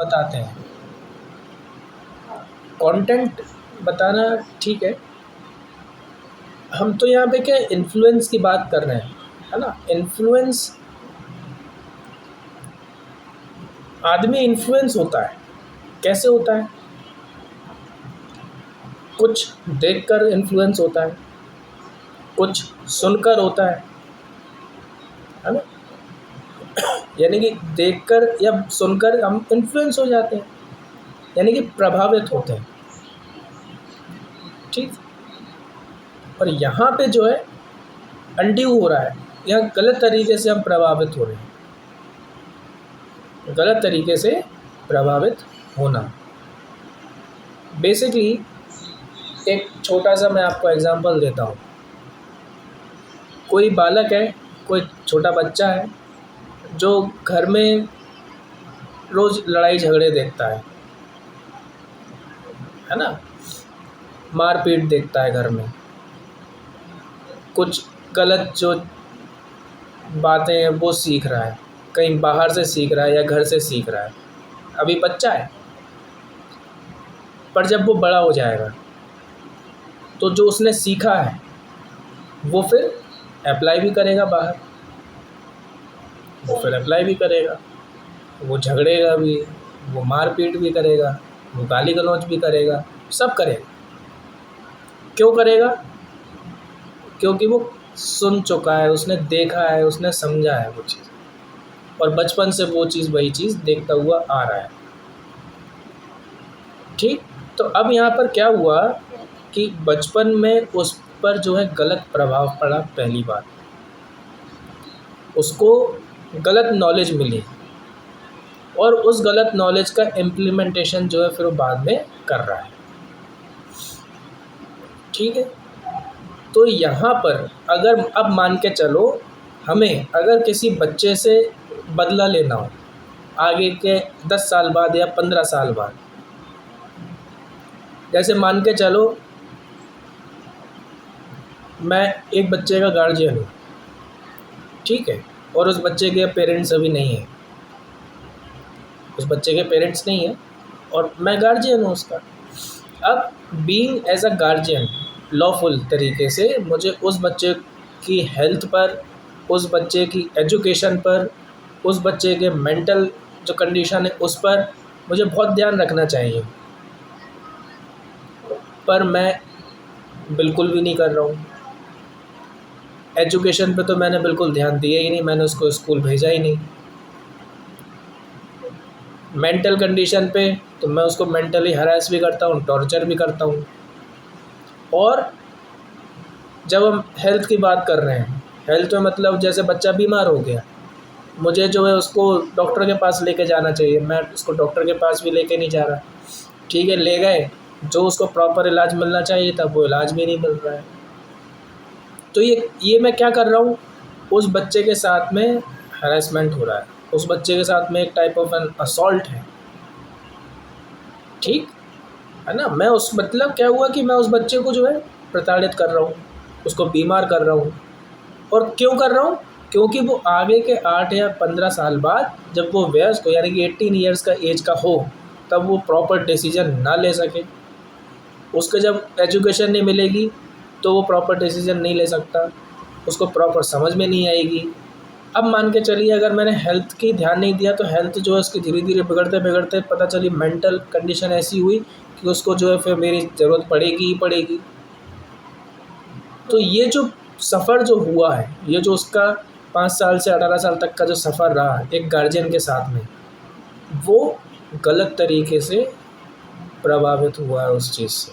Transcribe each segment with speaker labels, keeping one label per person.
Speaker 1: बताते हैं। कंटेंट बताना ठीक है, हम तो यहाँ पे क्या इन्फ्लुएंस की बात कर रहे हैं, है ना। इन्फ्लुएंस, आदमी इन्फ्लुएंस होता है, कैसे होता है? कुछ देखकर इन्फ्लुएंस होता है, कुछ सुनकर होता है ना। यानी कि देखकर या सुनकर हम इन्फ्लुएंस हो जाते हैं, यानी कि प्रभावित होते हैं, ठीक। और यहाँ पे जो है अनड्यू हो रहा है, यहाँ गलत तरीके से हम प्रभावित हो रहे हैं, गलत तरीके से प्रभावित होना। बेसिकली एक छोटा सा मैं आपको एग्जांपल देता हूँ। कोई बालक है, कोई छोटा बच्चा है जो घर में रोज़ लड़ाई झगड़े देखता है ना, मारपीट देखता है घर में, कुछ गलत जो बातें हैं वो सीख रहा है, कहीं बाहर से सीख रहा है या घर से सीख रहा है। अभी बच्चा है, पर जब वो बड़ा हो जाएगा तो जो उसने सीखा है वो फिर अप्लाई भी करेगा बाहर, वो फिर अप्लाई भी करेगा, वो झगड़ेगा भी, वो मारपीट भी करेगा, वो गाली गलौज भी करेगा, सब करेगा। क्यों करेगा? क्योंकि वो सुन चुका है, उसने देखा है, उसने समझा है वो चीज़, और बचपन से वो चीज़ वही चीज़ देखता हुआ आ रहा है, ठीक। तो अब यहाँ पर क्या हुआ कि बचपन में उस पर जो है गलत प्रभाव पड़ा। पहली बात, उसको गलत नॉलेज मिली और उस गलत नॉलेज का इम्प्लीमेंटेशन जो है फिर वो बाद में कर रहा है, ठीक है। तो यहाँ पर अगर अब मान के चलो, हमें अगर किसी बच्चे से बदला लेना हो आगे के 10 साल बाद या 15 साल बाद, जैसे मान के चलो मैं एक बच्चे का गार्जियन हूँ, ठीक है, और उस बच्चे के पेरेंट्स अभी नहीं हैं, उस बच्चे के पेरेंट्स नहीं हैं और मैं गार्जियन हूँ उसका। अब being as a guardian, lawful तरीके से मुझे उस बच्चे की हेल्थ पर, उस बच्चे की एजुकेशन पर, उस बच्चे के मेंटल जो कंडीशन है उस पर मुझे बहुत ध्यान रखना चाहिए, पर मैं बिल्कुल भी नहीं कर रहा हूँ। एजुकेशन पे तो मैंने बिल्कुल ध्यान दिया ही नहीं, मैंने उसको स्कूल भेजा ही नहीं। मेंटल कंडीशन पे तो मैं उसको मेंटली हरास भी करता हूँ, टॉर्चर भी करता हूँ। और जब हम हेल्थ की बात कर रहे हैं, हेल्थ में मतलब जैसे बच्चा बीमार हो गया, मुझे जो है उसको डॉक्टर के पास लेके जाना चाहिए, मैं उसको डॉक्टर के पास भी लेके नहीं जा रहा, ठीक है। ले गए, जो उसको प्रॉपर इलाज मिलना चाहिए था वो इलाज भी नहीं मिल रहा है। तो ये मैं क्या कर रहा हूँ, उस बच्चे के साथ में हरासमेंट हो रहा है, उस बच्चे के साथ में एक टाइप ऑफ एन असॉल्ट है, ठीक है ना। मैं उस मतलब क्या हुआ कि मैं उस बच्चे को जो है प्रताड़ित कर रहा हूँ, उसको बीमार कर रहा हूँ। और क्यों कर रहा हूँ? क्योंकि वो आगे के 8 या 15 साल बाद जब वो वयस्क हो, यानी कि 18 ईयर्स का एज का हो, तब वो प्रॉपर डिसीजन ना ले सके। उसको जब एजुकेशन नहीं मिलेगी तो वो प्रॉपर डिसीजन नहीं ले सकता, उसको प्रॉपर समझ में नहीं आएगी। अब मान के चलिए अगर मैंने हेल्थ की ध्यान नहीं दिया तो हेल्थ जो है उसकी धीरे धीरे बिगड़ते बिगड़ते पता चली मेंटल कंडीशन ऐसी हुई कि उसको जो है फिर मेरी ज़रूरत पड़ेगी ही पड़ेगी। तो ये जो सफ़र जो हुआ है, ये जो उसका 5 साल से 18 साल तक का जो सफ़र रहा एक गार्जियन के साथ में, वो गलत तरीके से प्रभावित हुआ है उस चीज़ से,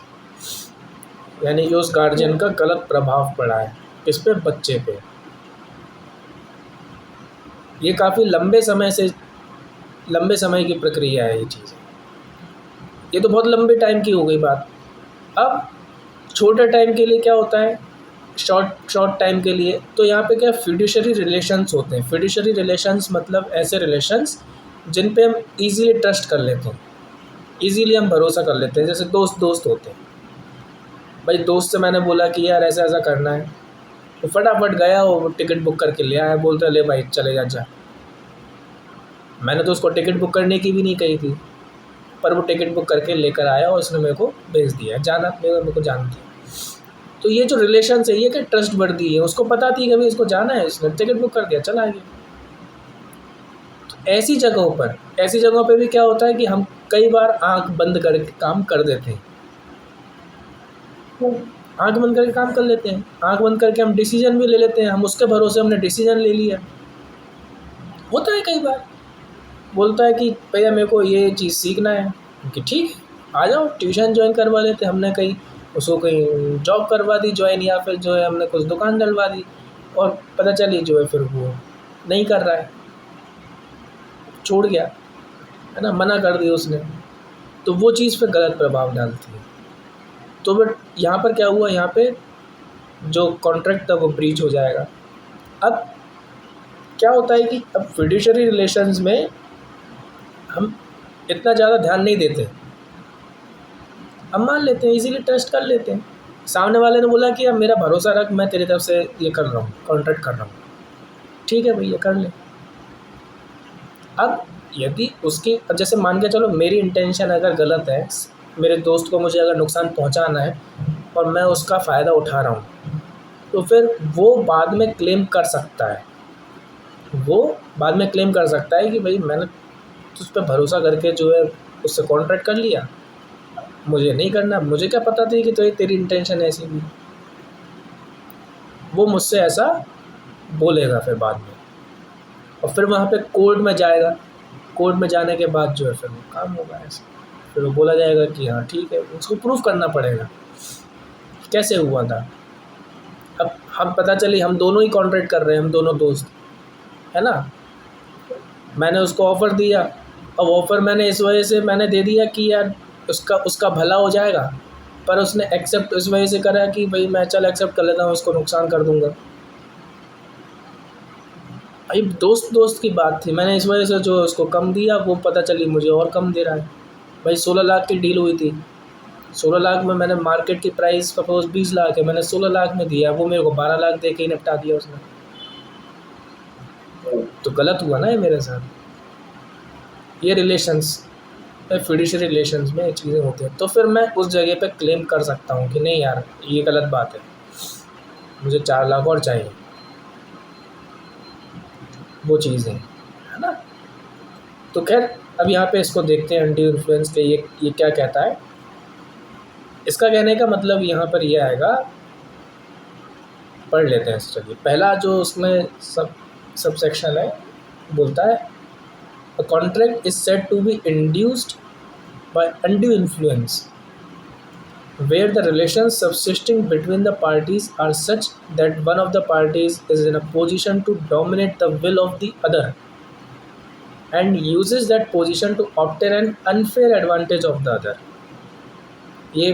Speaker 1: यानी कि उस गार्जियन का गलत प्रभाव पड़ा है किस पे? बच्चे पे। ये काफ़ी लंबे समय की प्रक्रिया है ये चीज़, ये तो बहुत लंबे टाइम की हो गई बात। अब छोटे टाइम के लिए क्या होता है, शॉर्ट टाइम के लिए, तो यहाँ पे क्या फिड्यूशरी रिलेशंस होते हैं। फिड्यूशरी रिलेशंस मतलब ऐसे रिलेशंस जिन पे हम इजीली ट्रस्ट कर लेते हैं, इजीली हम भरोसा कर लेते हैं। जैसे दोस्त होते हैं, भाई दोस्त से मैंने बोला कि यार ऐसा ऐसा करना है, तो फटाफट गया, वो टिकट बुक करके ले आया, बोलता ले भाई चले जा। मैंने तो उसको टिकट बुक करने की भी नहीं कही थी, पर वो टिकट बुक करके लेकर आया और उसने मेरे को भेज दिया, जाना मेरे को जाना था। तो ये जो रिलेशन है ये कि ट्रस्ट वर्दी है, उसको पता थी कि अभी इसको जाना है, उसने टिकट बुक कर दिया, चला गया। तो ऐसी जगहों पे भी क्या होता है कि हम कई बार आंख बंद करके काम कर देते हैं, आंख बंद करके काम कर लेते हैं, आंख बंद करके हम डिसीजन भी ले लेते हैं, हम उसके भरोसे हमने डिसीजन ले लिया। होता है कई बार, बोलता है कि भैया मेरे को ये चीज़ सीखना है, कि ठीक है आ जाओ ट्यूशन ज्वाइन करवा लेते, हमने कहीं उसको कहीं जॉब करवा दी ज्वाइन, या फिर जो है हमने कुछ दुकान डलवा दी, और पता चली जो है फिर वो नहीं कर रहा है, छोड़ गया, है ना, मना कर दिया उसने, तो वो चीज़ पे गलत प्रभाव डालती है। तो बट यहाँ पर क्या हुआ, यहाँ पे जो कॉन्ट्रैक्ट था वो ब्रीच हो जाएगा। अब क्या होता है कि अब फिड्यूशियरी रिलेशंस में हम इतना ज़्यादा ध्यान नहीं देते, अब मान लेते हैं, इजीली ट्रस्ट कर लेते हैं। सामने वाले ने बोला कि अब मेरा भरोसा रख, मैं तेरी तरफ से ये कर रहा हूँ, कॉन्ट्रैक्ट कर रहा हूँ, ठीक है भैया कर ले। अब यदि उसकी, अब जैसे मान के चलो मेरी इंटेंशन अगर गलत है, मेरे दोस्त को मुझे अगर नुकसान पहुँचाना है और मैं उसका फ़ायदा उठा रहा हूँ, तो फिर वो बाद में क्लेम कर सकता है, वो बाद में क्लेम कर सकता है कि भाई मैंने उस पर भरोसा करके जो है उससे कॉन्ट्रैक्ट कर लिया, मुझे नहीं करना, मुझे क्या पता थी कि तो ये तेरी इंटेंशन ऐसी भी, वो मुझसे ऐसा बोलेगा फिर बाद में, और फिर वहाँ पे कोर्ट में जाएगा, कोर्ट में जाने के बाद जो है फिर वो काम होगा ऐसा, फिर वो बोला जाएगा कि हाँ ठीक है, उसको प्रूफ करना पड़ेगा कैसे हुआ था। अब हम पता चली हम दोनों ही कॉन्ट्रैक्ट कर रहे हैं, हम दोनों दोस्त, है ना, मैंने उसको ऑफ़र दिया, अब ऑफ़र मैंने इस वजह से मैंने दे दिया कि यार उसका भला हो जाएगा, पर उसने एक्सेप्ट इस वजह से करा कि भाई मैं चल एक्सेप्ट कर लेता हूँ, उसको नुकसान कर दूंगा। भाई दोस्त की बात थी, मैंने इस वजह से जो उसको कम दिया, वो पता चली मुझे और कम दे रहा है। भाई 16 लाख की डील हुई थी, 16 लाख में मैंने, मार्केट की प्राइस सपोज 20 लाख है, मैंने 16 लाख में दिया, वो मेरे को 12 लाख दे के ही निपटा दिया उसने, तो गलत हुआ ना ये मेरे साथ। ये रिलेशंस, फिड्यूशियरी रिलेशंस में चीज़ें होती हैं, तो फिर मैं उस जगह पे क्लेम कर सकता हूँ कि नहीं यार ये गलत बात है, मुझे 4 लाख और चाहिए, वो चीज़ें, है ना। तो खैर अब यहाँ पे इसको देखते हैं एंटी इन्फ्लुएंस के ये क्या कहता है। इसका कहने का मतलब यहाँ पर ये आएगा, पढ़ लेते हैं। चलिए पहला जो उसमें सब सेक्शन है, बोलता है a contract is said to be induced by undue influence where the relations subsisting between the parties are such that one of the parties is in a position to dominate the will of the other and uses that position to obtain an unfair advantage of the other। ये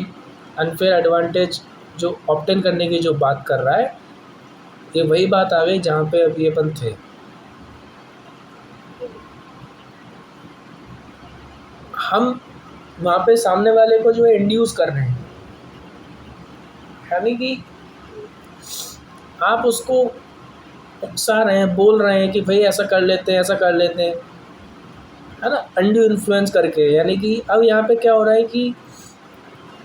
Speaker 1: unfair advantage जो obtain करने की जो बात कर रहा है, ये वही बात आ गई जहाँ पे अब ये अपन थे। हम वहाँ पे सामने वाले को जो है इंड्यूस कर रहे हैं, यानी कि आप उसको उकसा रहे हैं, बोल रहे हैं कि भाई ऐसा कर लेते हैं, ऐसा कर लेते हैं, है ना, अनड्यू इन्फ्लुएंस करके। यानी कि अब यहाँ पे क्या हो रहा है कि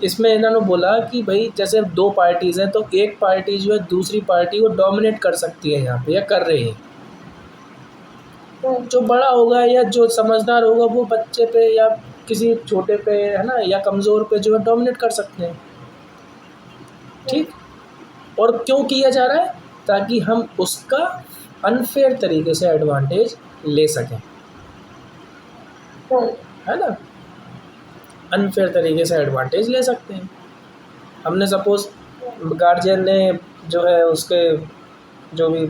Speaker 1: इसमें इन्होंने बोला कि भाई जैसे 2 पार्टीज़ हैं, तो एक पार्टी जो है दूसरी पार्टी को डोमिनेट कर सकती है यहाँ पे, या कर रही है। तो जो बड़ा होगा या जो समझदार होगा वो बच्चे पे या किसी छोटे पे, है ना, या कमज़ोर पे जो है डोमिनेट कर सकते हैं, ठीक। और क्यों किया जा रहा है, ताकि हम उसका अनफेयर तरीके से एडवांटेज ले सकें, है ना, अनफेयर तरीके से एडवांटेज ले सकते हैं। हमने सपोज़ गार्जियन ने जो है उसके जो भी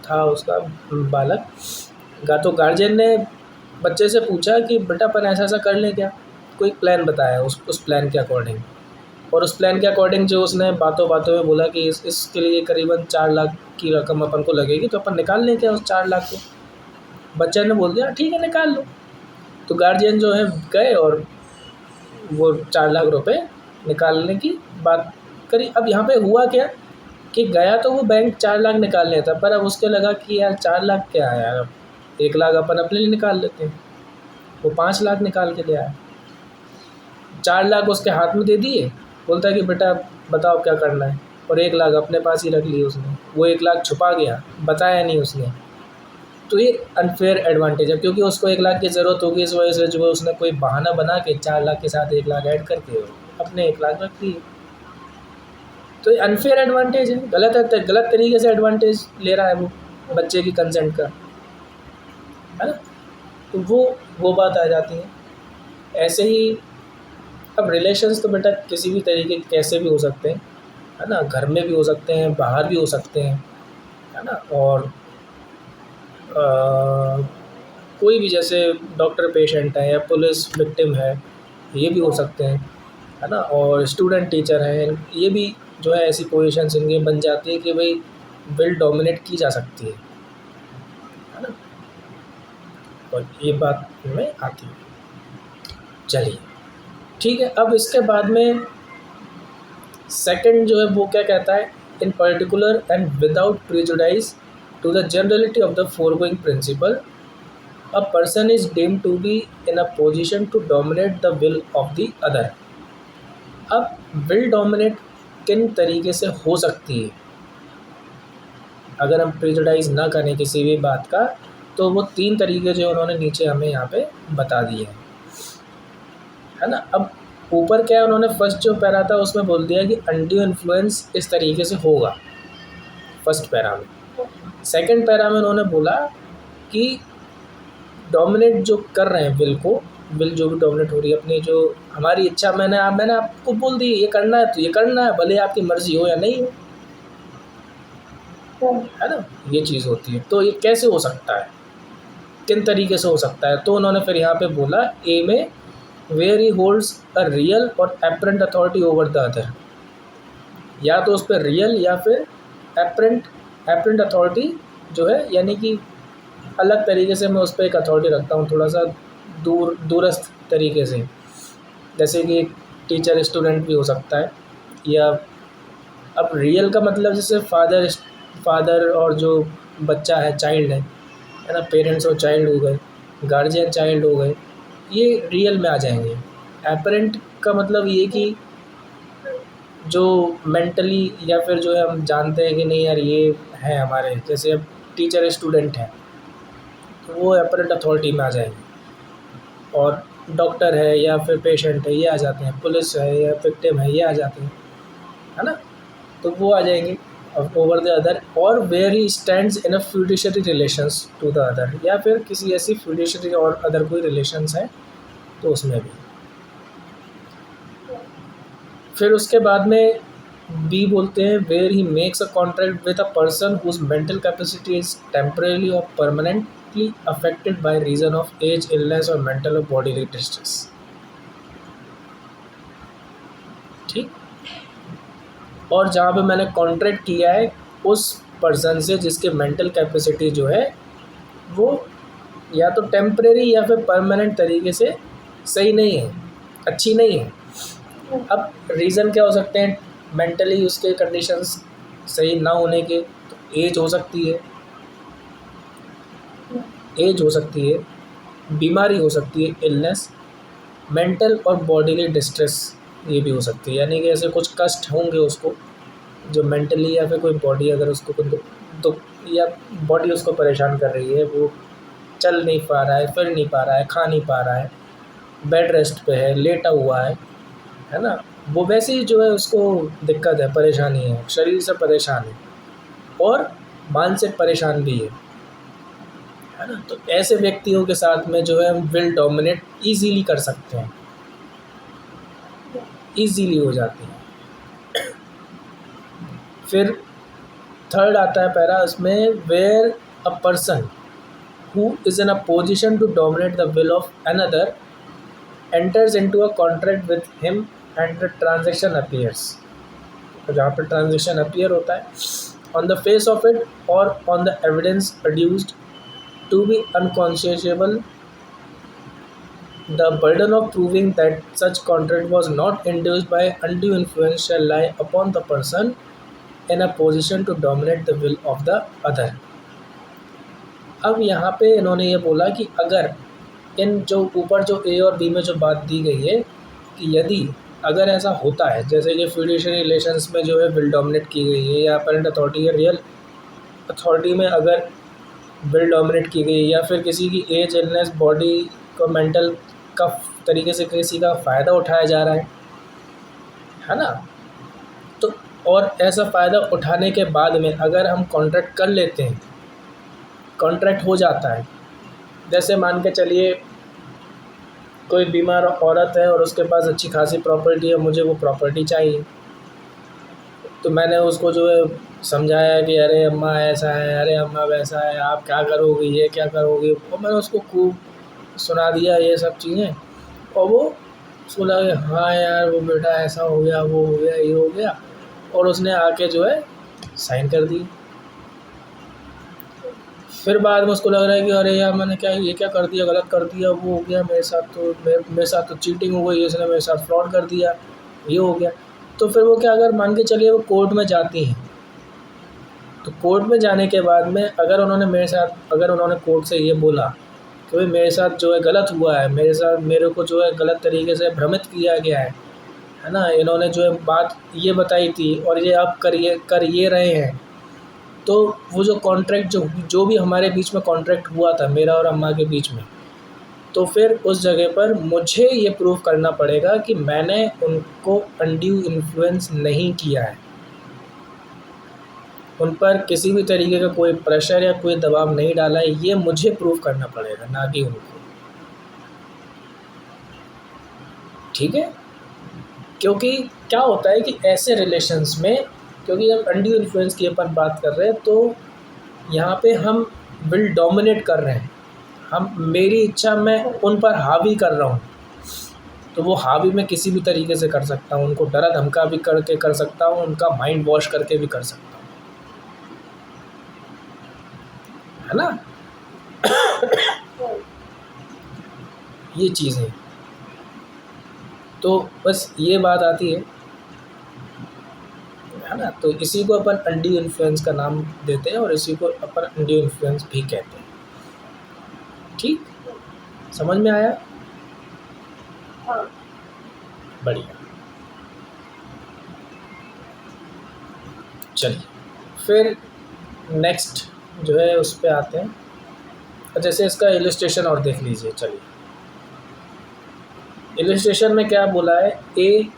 Speaker 1: था उसका बालक, तो गार्जियन ने बच्चे से पूछा कि बेटा अपन ऐसा ऐसा कर लें क्या, कोई प्लान बताया उस प्लान के अकॉर्डिंग, और उस प्लान के अकॉर्डिंग जो उसने बातों बातों में बोला कि इसके लिए करीबन 4 लाख की रकम अपन को लगेगी, तो अपन निकाल लें क्या उस 4 लाख को। बच्चे ने बोल दिया ठीक है निकाल लो। तो गार्जियन जो है गए और वो 4 लाख रुपए निकालने की बात करी। अब यहाँ पे हुआ क्या कि गया तो वो बैंक 4 लाख निकालने था, पर अब उसके लगा कि यार 4 लाख क्या है यार, 1 लाख अपन अपने लिए निकाल लेते हैं, वो 5 लाख निकाल के ले आया। 4 लाख उसके हाथ में दे दिए, बोलता है कि बेटा बताओ क्या करना है, और 1 लाख अपने पास ही रख लिए उसने, वो 1 लाख छुपा गया, बताया नहीं उसने। तो ये अनफेयर एडवांटेज है, क्योंकि उसको 1 लाख की ज़रूरत होगी, इस वजह से जो है उसने कोई बहाना बना के 4 लाख के साथ 1 लाख ऐड करके अपने 1 लाख रख लिए। तो ये अनफेयर एडवांटेज है, गलत है, गलत तरीके से एडवांटेज ले रहा है वो बच्चे की कंसेंट का, है ना। तो वो बात आ जाती है। ऐसे ही अब रिलेशंस तो बेटा किसी भी तरीके के कैसे भी हो सकते हैं, है ना, घर में भी हो सकते हैं, बाहर भी हो सकते हैं, है ना। और कोई भी, जैसे डॉक्टर पेशेंट है या पुलिस विक्टिम है, ये भी हो सकते हैं, है ना। और स्टूडेंट टीचर हैं, ये भी जो है ऐसी पोजीशंस इनकी बन जाती है कि भाई विल डोमिनेट की जा सकती है ना। और ये बात में आती है। चलिए ठीक है, अब इसके बाद में सेकंड जो है वो क्या कहता है, in particular and without prejudice to the generality of the foregoing principle, a person is deemed to be in a position to dominate the will of the other। अब will dominate किन तरीके से हो सकती है, अगर हम प्रेजुडाइज ना करें किसी भी बात का, तो वो 3 तरीके जो उन्होंने नीचे हमें यहाँ पे बता दिए हैं, है ना। अब ऊपर क्या है, उन्होंने फर्स्ट जो पैरा था उसमें बोल दिया कि अनड्यू इन्फ्लुएंस इस तरीके से होगा, फर्स्ट पैरा में। सेकंड पैरा में उन्होंने बोला कि डोमिनेट जो कर रहे हैं विल को, विल जो भी डोमिनेट हो रही है अपनी, जो हमारी इच्छा, मैंने आपको बोल दी ये करना है तो ये करना है, भले आपकी मर्जी हो या नहीं हो, है ना, ये चीज़ होती है। तो ये कैसे हो सकता है, किन तरीके से हो सकता है, तो उन्होंने फिर यहाँ पे बोला ए में, where he holds a real और apparent authority over the other, या तो उस पर रियल या फिर एपरेंट अथॉरिटी जो है, यानी कि अलग तरीके से मैं उस पर एक अथॉरिटी रखता हूँ, थोड़ा सा दूरस्थ तरीके से, जैसे कि एक टीचर स्टूडेंट भी हो सकता है। या अब रियल का मतलब जैसे फादर और जो बच्चा है, चाइल्ड है ना, पेरेंट्स और चाइल्ड हो गए, गार्जियन चाइल्ड हो गए, ये रियल में आ जाएंगे। एपरेंट का मतलब ये कि जो मेंटली या फिर जो है हम जानते हैं कि नहीं यार ये है हमारे, जैसे अब टीचर स्टूडेंट है तो वो एपरेंट अथॉरिटी में आ जाएंगे। और डॉक्टर है या फिर पेशेंट है ये आ जाते हैं, पुलिस है या विक्टिम है ये आ जाते हैं, है ना, तो वो आ जाएंगे ओवर द अदर। और where he stands in a fiduciary relations to the other, या फिर किसी ऐसी फ्यूडिशरी और अदर कोई रिलेशंस है तो उसमें भी। फिर उसके बाद में बी बोलते हैं, where he makes a contract with a person whose mental capacity is temporarily और permanently affected by reason of age, illness और मेंटल और बॉडीली डिस्ट्रेस। ठीक, और जहाँ पे मैंने कॉन्ट्रैक्ट किया है उस पर्सन से जिसके मेंटल कैपेसिटी जो है वो या तो टेम्परेरी या फिर परमानेंट तरीके से सही नहीं है, अच्छी नहीं है। अब रीज़न क्या हो सकते हैं मेंटली उसके कंडीशंस सही ना होने के, तो एज हो सकती है, बीमारी हो सकती है, इलनेस, मेंटल और बॉडीली डिस्ट्रेस ये भी हो सकती है, यानी कि ऐसे कुछ कष्ट होंगे उसको जो मेंटली या फिर कोई बॉडी अगर उसको कुछ दुख या बॉडी उसको परेशान कर रही है, वो चल नहीं पा रहा है, फिर नहीं पा रहा है, खा नहीं पा रहा है, बेड रेस्ट पे है, लेटा हुआ है ना, वो वैसे ही जो है उसको दिक्कत है, परेशानी है, शरीर से परेशान है और मानसिक परेशान भी है ना। तो ऐसे व्यक्तियों के साथ में जो है हम विल डोमिनेट ईजीली कर सकते हैं, ईजीली हो जाती है। फिर थर्ड आता है पैरा उसमें, where a person who is in a position to dominate the will of another enters into a contract with him and the transaction appears. तो जहाँ पर ट्रांजेक्शन अपीयर होता है, on the face of it और on the evidence produced to be unconscionable, the burden of proving that such contract was not induced by undue influence shall lie upon the person in a position to dominate the will of the other। अब यहाँ पे इन्होंने ये बोला कि अगर इन जो ऊपर जो ए और बी में जो बात दी गई है कि यदि अगर ऐसा होता है, जैसे ये फिड्यूशियरी रिलेशंस में जो है विल डोमिनेट की गई है, या अपेरेंट अथॉरिटी या रियल अथॉरिटी में अगर विल डोमिनेट की गई, या फिर किसी की एज, इलनेस, बॉडी को मेंटल का तरीके से किसी का फ़ायदा उठाया जा रहा है ना। तो और ऐसा फ़ायदा उठाने के बाद में अगर हम कॉन्ट्रैक्ट कर लेते हैं, कॉन्ट्रैक्ट हो जाता है, जैसे मान के चलिए कोई बीमार औरत है और उसके पास अच्छी खासी प्रॉपर्टी है, मुझे वो प्रॉपर्टी चाहिए, तो मैंने उसको जो है समझाया कि अरे अम्मा ऐसा है, अरे अम्मा वैसा है, आप क्या करोगी, ये क्या करोगी, और मैंने उसको खूब सुना दिया ये सब चीज़ें, और वो उसको लगा हाँ यार वो बेटा ऐसा हो गया, वो हो गया, ये हो गया, और उसने आके जो है साइन कर दी। फिर बाद में उसको लग रहा है कि अरे यार मैंने क्या ये क्या कर दिया, गलत कर दिया, वो हो गया मेरे साथ, तो मेरे साथ तो चीटिंग हो गई, इसने मेरे साथ फ्रॉड कर दिया, ये हो गया। तो फिर वो क्या, अगर मान के चलिए वो कोर्ट में जाती हैं, तो कोर्ट में जाने के बाद में अगर उन्होंने कोर्ट से ये बोला कि भाई मेरे साथ जो है गलत हुआ है, मेरे को जो है गलत तरीके से भ्रमित किया गया है ना, इन्होंने जो है बात ये बताई थी और ये आप कर ये रहे हैं, तो वो जो कॉन्ट्रैक्ट जो भी हमारे बीच में कॉन्ट्रैक्ट हुआ था मेरा और अम्मा के बीच में, तो फिर उस जगह पर मुझे ये प्रूव करना पड़ेगा कि मैंने उनको अनड्यू इन्फ्लुएंस नहीं किया है, उन पर किसी भी तरीके का कोई प्रेशर या कोई दबाव नहीं डाला है, ये मुझे प्रूव करना पड़ेगा, ना कि उनको। ठीक है, क्योंकि क्या होता है कि ऐसे रिलेशंस में, क्योंकि जब अनड्यू इन्फ्लुएंस की अपन बात कर रहे हैं, तो यहाँ पे हम विल डोमिनेट कर रहे हैं, मेरी इच्छा मैं उन पर हावी कर रहा हूँ, तो वो हावी मैं किसी भी तरीके से कर सकता हूँ, उनको डरा धमका भी करके कर सकता हूँ, उनका माइंड वॉश करके भी कर सकता हूँ, है ना। ये चीज़ें, तो बस ये बात आती है ना। तो इसी को अपन अनड्यू इन्फ्लुएंस का नाम देते हैं और इसी को अपन अनड्यू इन्फ्लुएंस भी कहते हैं। ठीक, समझ में आया?
Speaker 2: हाँ।
Speaker 1: बढ़िया। चलिए फिर नेक्स्ट जो है उस पे आते हैं। जैसे इसका इलस्ट्रेशन और देख लीजिए। चलिए, इलस्ट्रेशन में क्या बोला है, A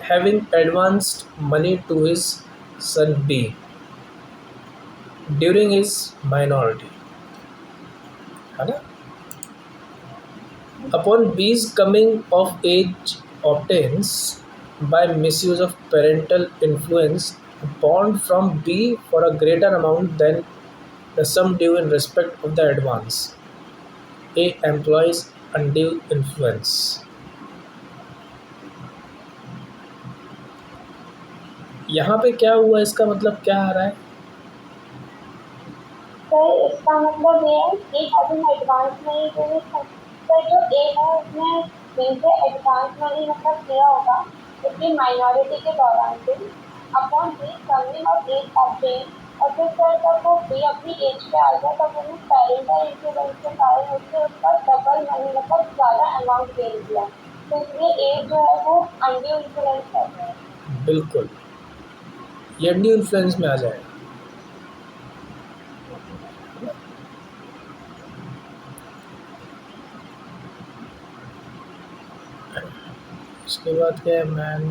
Speaker 1: having advanced money to his son B during his minority, है ना। Upon B's coming of age obtains by misuse of parental influence bond from B for a greater amount than the sum due in respect of the advance. A employs undue influence. यहाँ पे क्या हुआ, इसका मतलब क्या आ रहा है?
Speaker 2: Sir इसका मतलब ये है कि अभी एडवांस मनी सर जो ए है उसने मेजर एडवांस मनी मतलब किया होगा उसकी माइनॉरिटी के दौरान से upon B coming of age obtain, और फिर सर जब वो बी अपनी एज पे आ गया तब उन्हें पेरेंटल इन्फ्लुएंस के कारण उससे उसका डबल मनी मतलब ज़्यादा अमाउंट दे दिया, तो इसलिए एज जो है वो अनड्यू इन्फ्लुएंस कर रहा है।
Speaker 1: बिल्कुल, ये अनड्यू इन्फ्लुएंस में आ जाएगा। उसके बाद क्या है, man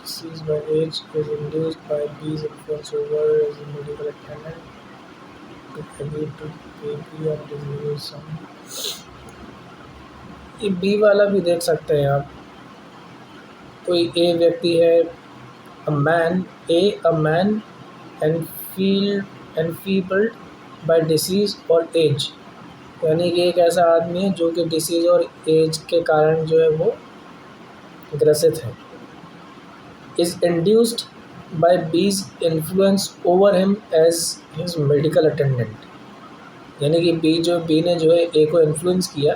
Speaker 1: seized by age is induced by B's influence over his medical attendant to agree to pay B and dismiss some. ये बी वाला भी देख सकते हैं आप। कोई ए व्यक्ति है, a man enfeebled by disease और एज, यानी कि एक ऐसा आदमी है जो कि डिसीज़ और एज के कारण जो है वो ग्रसित है। is induced by B's influence over him as his medical attendant, यानी कि बी ने जो है ए को इन्फ्लुएंस किया,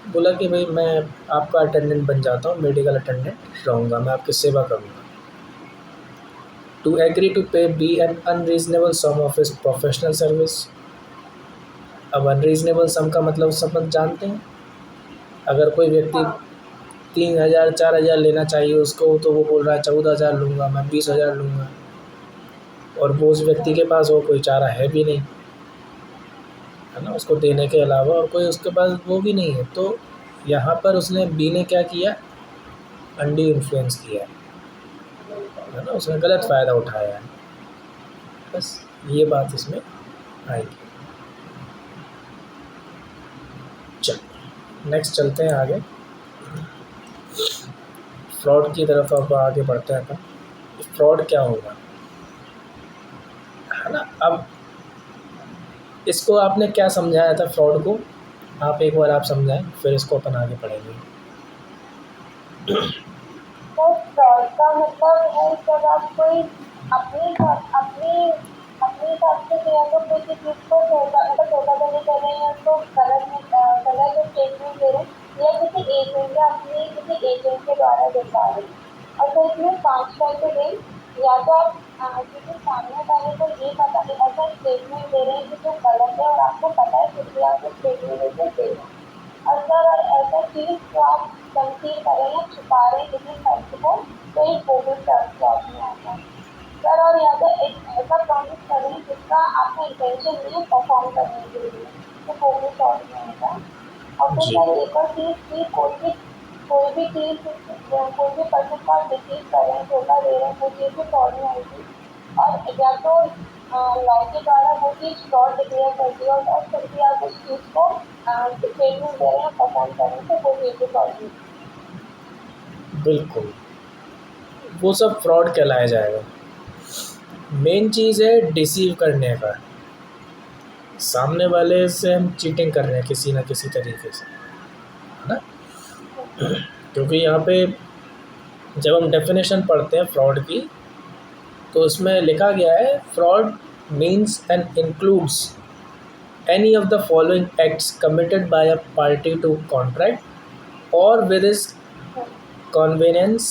Speaker 1: बोला कि भाई मैं आपका अटेंडेंट बन जाता हूँ, मेडिकल अटेंडेंट रहूँगा, मैं आपकी सेवा करूँगा। To agree to pay B an unreasonable sum of his professional service. अब अनरीजनेबल सम का मतलब सब जानते हैं, अगर कोई व्यक्ति
Speaker 2: हाँ
Speaker 1: 3,000 4,000 लेना चाहिए उसको, तो वो बोल रहा है 14,000 लूँगा, मैं 20,000 लूँगा, और वो उस व्यक्ति के पास और कोई चारा है भी नहीं, है ना, उसको देने के अलावा और कोई उसके पास वो भी नहीं है। तो यहाँ पर उसने बी ने क्या किया, अंडी इन्फ्लुएंस किया है ना, उसने गलत फ़ायदा उठाया है। बस ये बात इसमें आएगी। चल नेक्स्ट चलते हैं आगे, फ्रॉड की तरफ अब आगे बढ़ते हैं अपन। फ्रॉड क्या होगा, है ना। अब इसको आपने क्या समझाया था फ्रॉड को, आप एक बार आप समझाएं, फिर इसको अपन आगे पढ़ेंगे।
Speaker 2: तो फ्रॉड का मतलब है जब आप कोई अपनी अपनी अपने हिसाब से या तो किसी चीज को धोखा धड़ी कर रहे हैं, उसको गलत स्टेटमेंट दे रहे हैं, या किसी एजेंट या अपने किसी एजेंट के द्वारा दिखा रहे हैं। और तो इसमें 5 टाइप के, या तो आप किसी सामने वाले को ये पता ऐसा स्टेटमेंट दे रहे हैं कि जो गलत है और आपको पता है, फिर भी आप स्टेटमेंट दे रहे हैं। अगर ऐसा चीज जो आप कंसील करें या छुपा रहे किसी फैक्ट को, तो एक बोगस फ्रॉड में आता है सर। और या तो एक ऐसा प्रॉमिस करें जिसका आपका इंटेंशन नहीं है परफॉर्म करने के लिए, तो बोगस फ्रॉड में आता है। और फिर
Speaker 1: जी
Speaker 2: सर एक और चीज की कोई भी चीज कोई भी पर्सन को आप डिसीव कर रहे हैं, धोखा दे रहे हैं, वो चीज भी फ्रॉड में आएगी। और या तो लॉ के द्वारा वो चीज फ्रॉड डिक्लेयर करती है, और फिर भी आप उस चीज को स्टेटमेंट दे रहे हैं पसंद करें, तो वो चीज भी फ्रॉड है।
Speaker 1: बिल्कुल, वो सब फ्रॉड कहलाया जाएगा। मेन चीज़ है डिसीव करने का, सामने वाले से हम चीटिंग कर रहे हैं किसी न किसी तरीके से, है ना। क्योंकि यहाँ पे जब हम डेफिनेशन पढ़ते हैं फ्रॉड की, तो उसमें लिखा गया है fraud means and includes any of the following acts committed by a party to contract और विद हिज कन्वीनियंस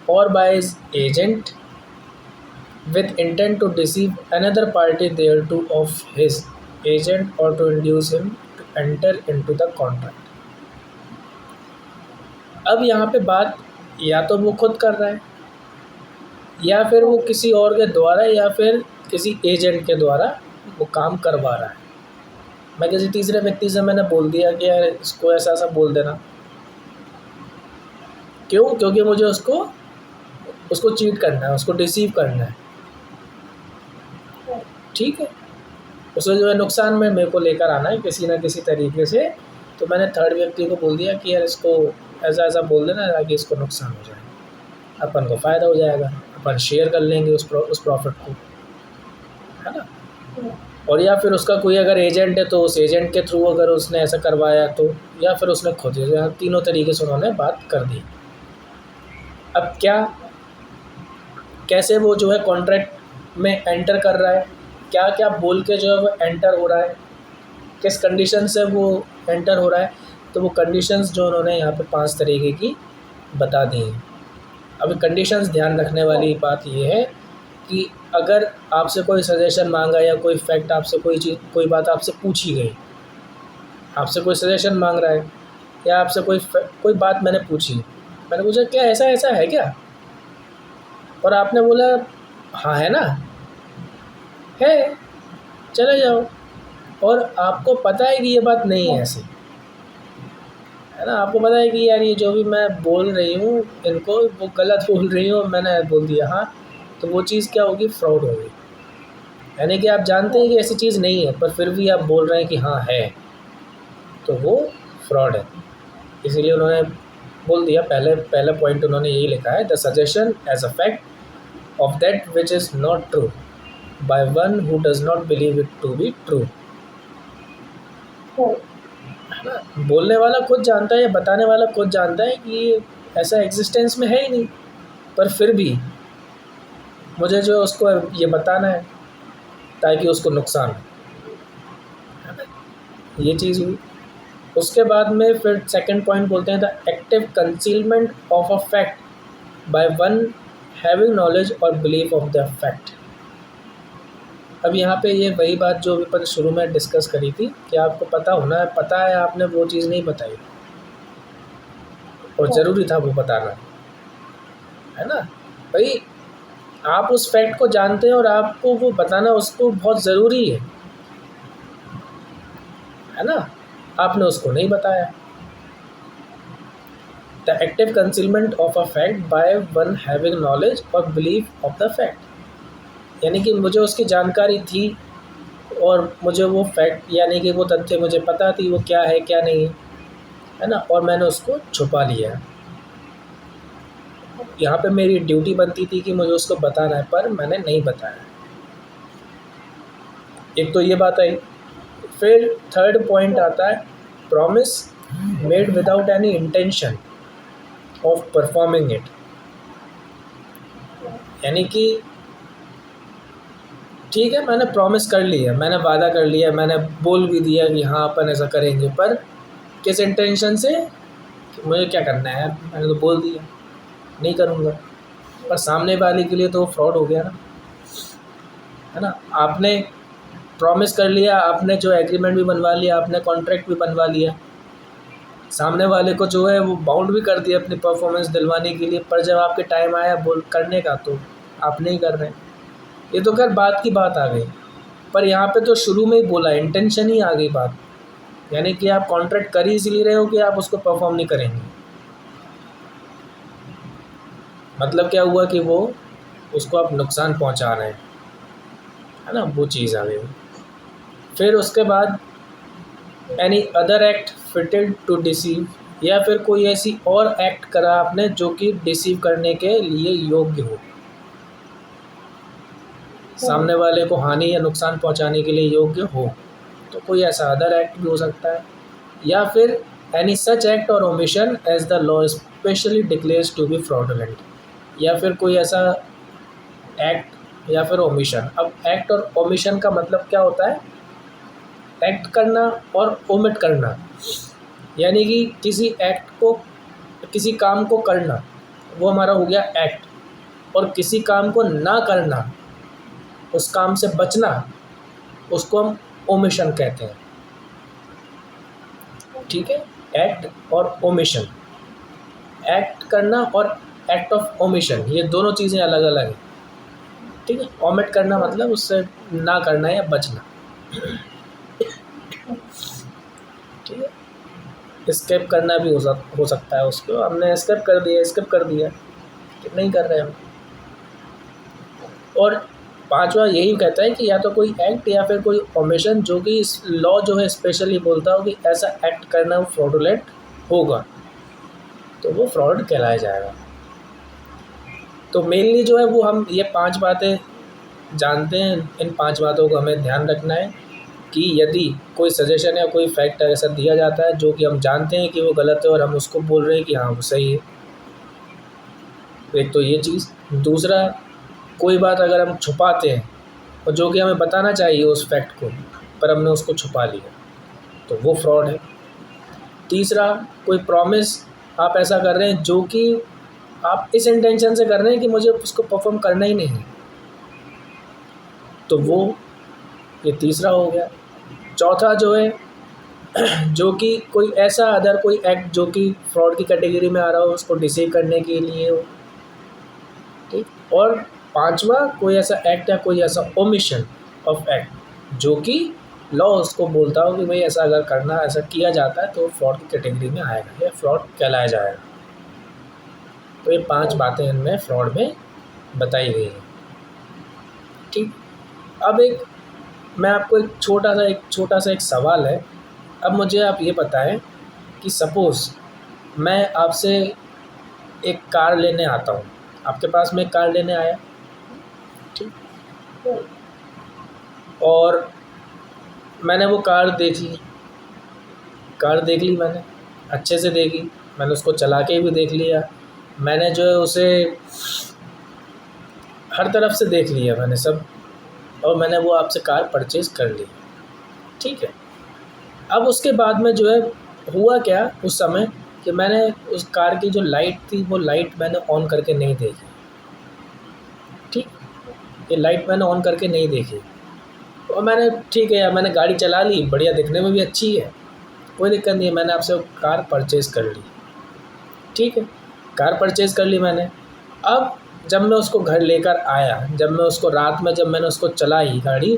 Speaker 1: और by his agent with intent to deceive another party thereto of his agent or to induce him to enter into the contract। अब यहाँ पे बात या तो वो खुद कर रहा है, या फिर वो किसी और के द्वारा, या फिर किसी एजेंट के द्वारा वो काम करवा रहा है। मैं किसी तीसरे व्यक्ति से मैंने बोल दिया कि यार इसको ऐसा ऐसा बोल देना, क्यों, क्योंकि मुझे उसको उसको चीट करना है, उसको डिसीव करना है, ठीक है। उसमें जो है नुकसान में मेरे को लेकर आना है किसी ना किसी तरीके से, तो मैंने थर्ड व्यक्ति को बोल दिया कि यार इसको ऐसा ऐसा बोल देना ताकि इसको नुकसान हो जाए, अपन को फ़ायदा हो जाएगा, अपन शेयर कर लेंगे उस प्रॉफिट को, है ना। और या फिर उसका कोई अगर एजेंट है तो उस एजेंट के थ्रू अगर उसने ऐसा करवाया तो, या फिर उसने खुद, तीनों तरीके से उन्होंने बात कर दी। अब क्या, कैसे वो जो है कॉन्ट्रैक्ट में एंटर कर रहा है, क्या क्या बोल के जो है वो एंटर हो रहा है, किस कंडीशन से वो एंटर हो रहा है, तो वो कंडीशंस जो उन्होंने यहाँ पे 5 तरीके की बता दी हैं। अभी कंडीशंस ध्यान रखने वाली बात ये है कि अगर आपसे कोई सजेशन मांगा या कोई फैक्ट आपसे, कोई चीज़, कोई बात आपसे पूछी गई, आपसे कोई सजेशन मांग रहा है, या आपसे कोई बात मैंने पूछी, मैंने पूछा क्या ऐसा ऐसा है क्या, और आपने बोला हाँ है ना, है, चले जाओ, और आपको पता है कि ये बात नहीं है ऐसी, है ना, आपको पता है कि यार ये जो भी मैं बोल रही हूँ इनको, वो गलत बोल रही हूँ, मैंने बोल दिया हाँ, तो वो चीज़ क्या होगी, फ्रॉड होगी। यानी कि आप जानते हैं कि ऐसी चीज़ नहीं है, पर फिर भी आप बोल रहे हैं कि हाँ है, तो वो फ्रॉड है। इसीलिए उन्होंने बोल दिया, पहला पॉइंट उन्होंने यही लिखा है, the suggestion as a fact of that which is not true by one who does not believe it to be true, है ना। बोलने वाला खुद जानता है या बताने वाला खुद जानता है कि ये ऐसा एग्जिस्टेंस में है ही नहीं, पर फिर भी मुझे जो उसको ये बताना है ताकि उसको नुकसान हो, है ना, ये चीज़ हुई। उसके बाद में फिर सेकंड पॉइंट बोलते हैं, the active concealment of a fact by one having knowledge और बिलीफ ऑफ द फैक्ट। अब यहाँ पे ये वही बात जो अपन शुरू में डिस्कस करी थी कि आपको पता होना है, पता है, आपने वो चीज़ नहीं बताई, और ज़रूरी था वो बताना, है ना भाई। आप उस फैक्ट को जानते हैं और आपको वो बताना उसको बहुत ज़रूरी है ना, आपने उसको नहीं बताया। The active concealment of a fact by one having knowledge और बिलीफ ऑफ द फैक्ट, यानी कि मुझे उसकी जानकारी थी और मुझे वो फैक्ट यानी कि वो तथ्य मुझे पता थी वो क्या है क्या नहीं है ना, और मैंने उसको छुपा लिया। यहाँ पे मेरी ड्यूटी बनती थी कि मुझे उसको बताना है, पर मैंने नहीं बताया। एक तो ये बात आई। फिर थर्ड पॉइंट आता है promise made without any intention of performing it, यानी कि ठीक है मैंने प्रॉमिस कर लिया, मैंने वादा कर लिया, मैंने बोल भी दिया कि हाँ अपन ऐसा करेंगे, पर किस इंटेंशन से, कि मुझे क्या करना है यार, मैंने तो बोल दिया नहीं करूँगा, पर सामने वाले के लिए तो फ्रॉड हो गया ना, है ना। आपने प्रॉमिस कर लिया, आपने जो एग्रीमेंट भी बनवा लिया, आपने कॉन्ट्रैक्ट भी बनवा लिया, सामने वाले को जो है वो बाउंड भी कर दिया अपनी परफॉर्मेंस दिलवाने के लिए, पर जब आपके टाइम आया बोल करने का तो आप नहीं कर रहे। ये तो खैर बात की बात आ गई, पर यहाँ पे तो शुरू में ही बोला, इंटेंशन ही आ गई बात, यानी कि आप कॉन्ट्रैक्ट कर ही इसलिए रहे हो कि आप उसको परफॉर्म नहीं करेंगे। मतलब क्या हुआ कि वो उसको आप नुकसान पहुँचा रहे हैं, है ना, वो चीज़ आ गई। फिर उसके बाद any other act fitted to deceive, या फिर कोई ऐसी और एक्ट करा आपने जो कि डिसीव करने के लिए योग्य हो, सामने वाले को हानि या नुकसान पहुंचाने के लिए योग्य हो, तो कोई ऐसा अदर एक्ट भी हो सकता है। या फिर एनी सच एक्ट और omission as the law specially declares to be fraudulent, या फिर कोई ऐसा एक्ट या फिर ओमिशन। अब एक्ट और ओमिशन का मतलब क्या होता है, एक्ट करना और ओमिट करना, यानी कि किसी एक्ट को, किसी काम को करना वो हमारा हो गया एक्ट, और किसी काम को ना करना, उस काम से बचना, उसको हम ओमिशन कहते हैं। ठीक है, एक्ट और ओमिशन, एक्ट करना और एक्ट ऑफ ओमिशन, ये दोनों चीज़ें अलग अलग हैं। ठीक है, ओमिट करना मतलब उससे ना करना या बचना। ठीक है, स्किप करना भी हो सकता है, उसको हमने स्किप कर दिया कि नहीं कर रहे हम। और पांचवा यही कहता है कि या तो कोई एक्ट या फिर कोई ओमिशन जो कि इस लॉ जो है स्पेशली बोलता हो कि ऐसा एक्ट करना फ्रॉडुलेंट होगा, तो वो फ्रॉड कहलाया जाएगा। तो मेनली जो है वो हम ये 5 बातें जानते हैं, इन 5 बातों को हमें ध्यान रखना है कि यदि कोई सजेशन या कोई फैक्ट ऐसा दिया जाता है जो कि हम जानते हैं कि वो गलत है और हम उसको बोल रहे हैं कि हाँ वो सही है, एक तो ये चीज़। दूसरा, कोई बात अगर हम छुपाते हैं और जो कि हमें बताना चाहिए उस फैक्ट को, पर हमने उसको छुपा लिया, तो वो फ्रॉड है। तीसरा, कोई प्रॉमिस आप ऐसा कर रहे हैं जो कि आप इस इंटेंशन से कर रहे हैं कि मुझे उसको परफॉर्म करना ही नहीं है, तो वो ये तीसरा हो गया। चौथा जो है जो कि कोई ऐसा अदर कोई एक्ट जो कि फ्रॉड की कैटेगरी में आ रहा हो, उसको डिसीव करने के लिए हो। ठीक, और पांचवा, कोई ऐसा एक्ट या कोई ऐसा ओमिशन ऑफ एक्ट जो कि लॉ उसको बोलता हो कि भाई ऐसा अगर करना, ऐसा किया जाता है तो फ्रॉड की कैटेगरी में आएगा या फ्रॉड कहलाया जाएगा। तो ये 5 बातें इनमें फ्रॉड में बताई गई हैं। ठीक, अब मैं आपको एक छोटा सा एक सवाल है। अब मुझे आप ये बताएं कि सपोज़ मैं आपसे एक कार लेने आता हूँ, आपके पास में एक कार लेने आया, ठीक, और मैंने वो कार देख ली मैंने अच्छे से देखी, मैंने उसको चला के भी देख लिया, मैंने जो है उसे हर तरफ से देख लिया मैंने सब, और मैंने वो आपसे कार परचेज़ कर ली। ठीक है, अब उसके बाद में जो है हुआ क्या उस समय कि मैंने उस कार की जो लाइट थी वो लाइट मैंने ऑन करके नहीं देखी। ठीक, ये लाइट मैंने ऑन करके नहीं देखी, और मैंने ठीक है यार, मैंने गाड़ी चला ली, बढ़िया, दिखने में भी अच्छी है, कोई दिक्कत नहीं है, मैंने आपसे कार परचेज़ कर ली। ठीक है, कार परचेज़ कर ली मैंने। अब जब मैं उसको घर लेकर आया, जब मैं उसको रात में जब मैंने उसको चलाई गाड़ी,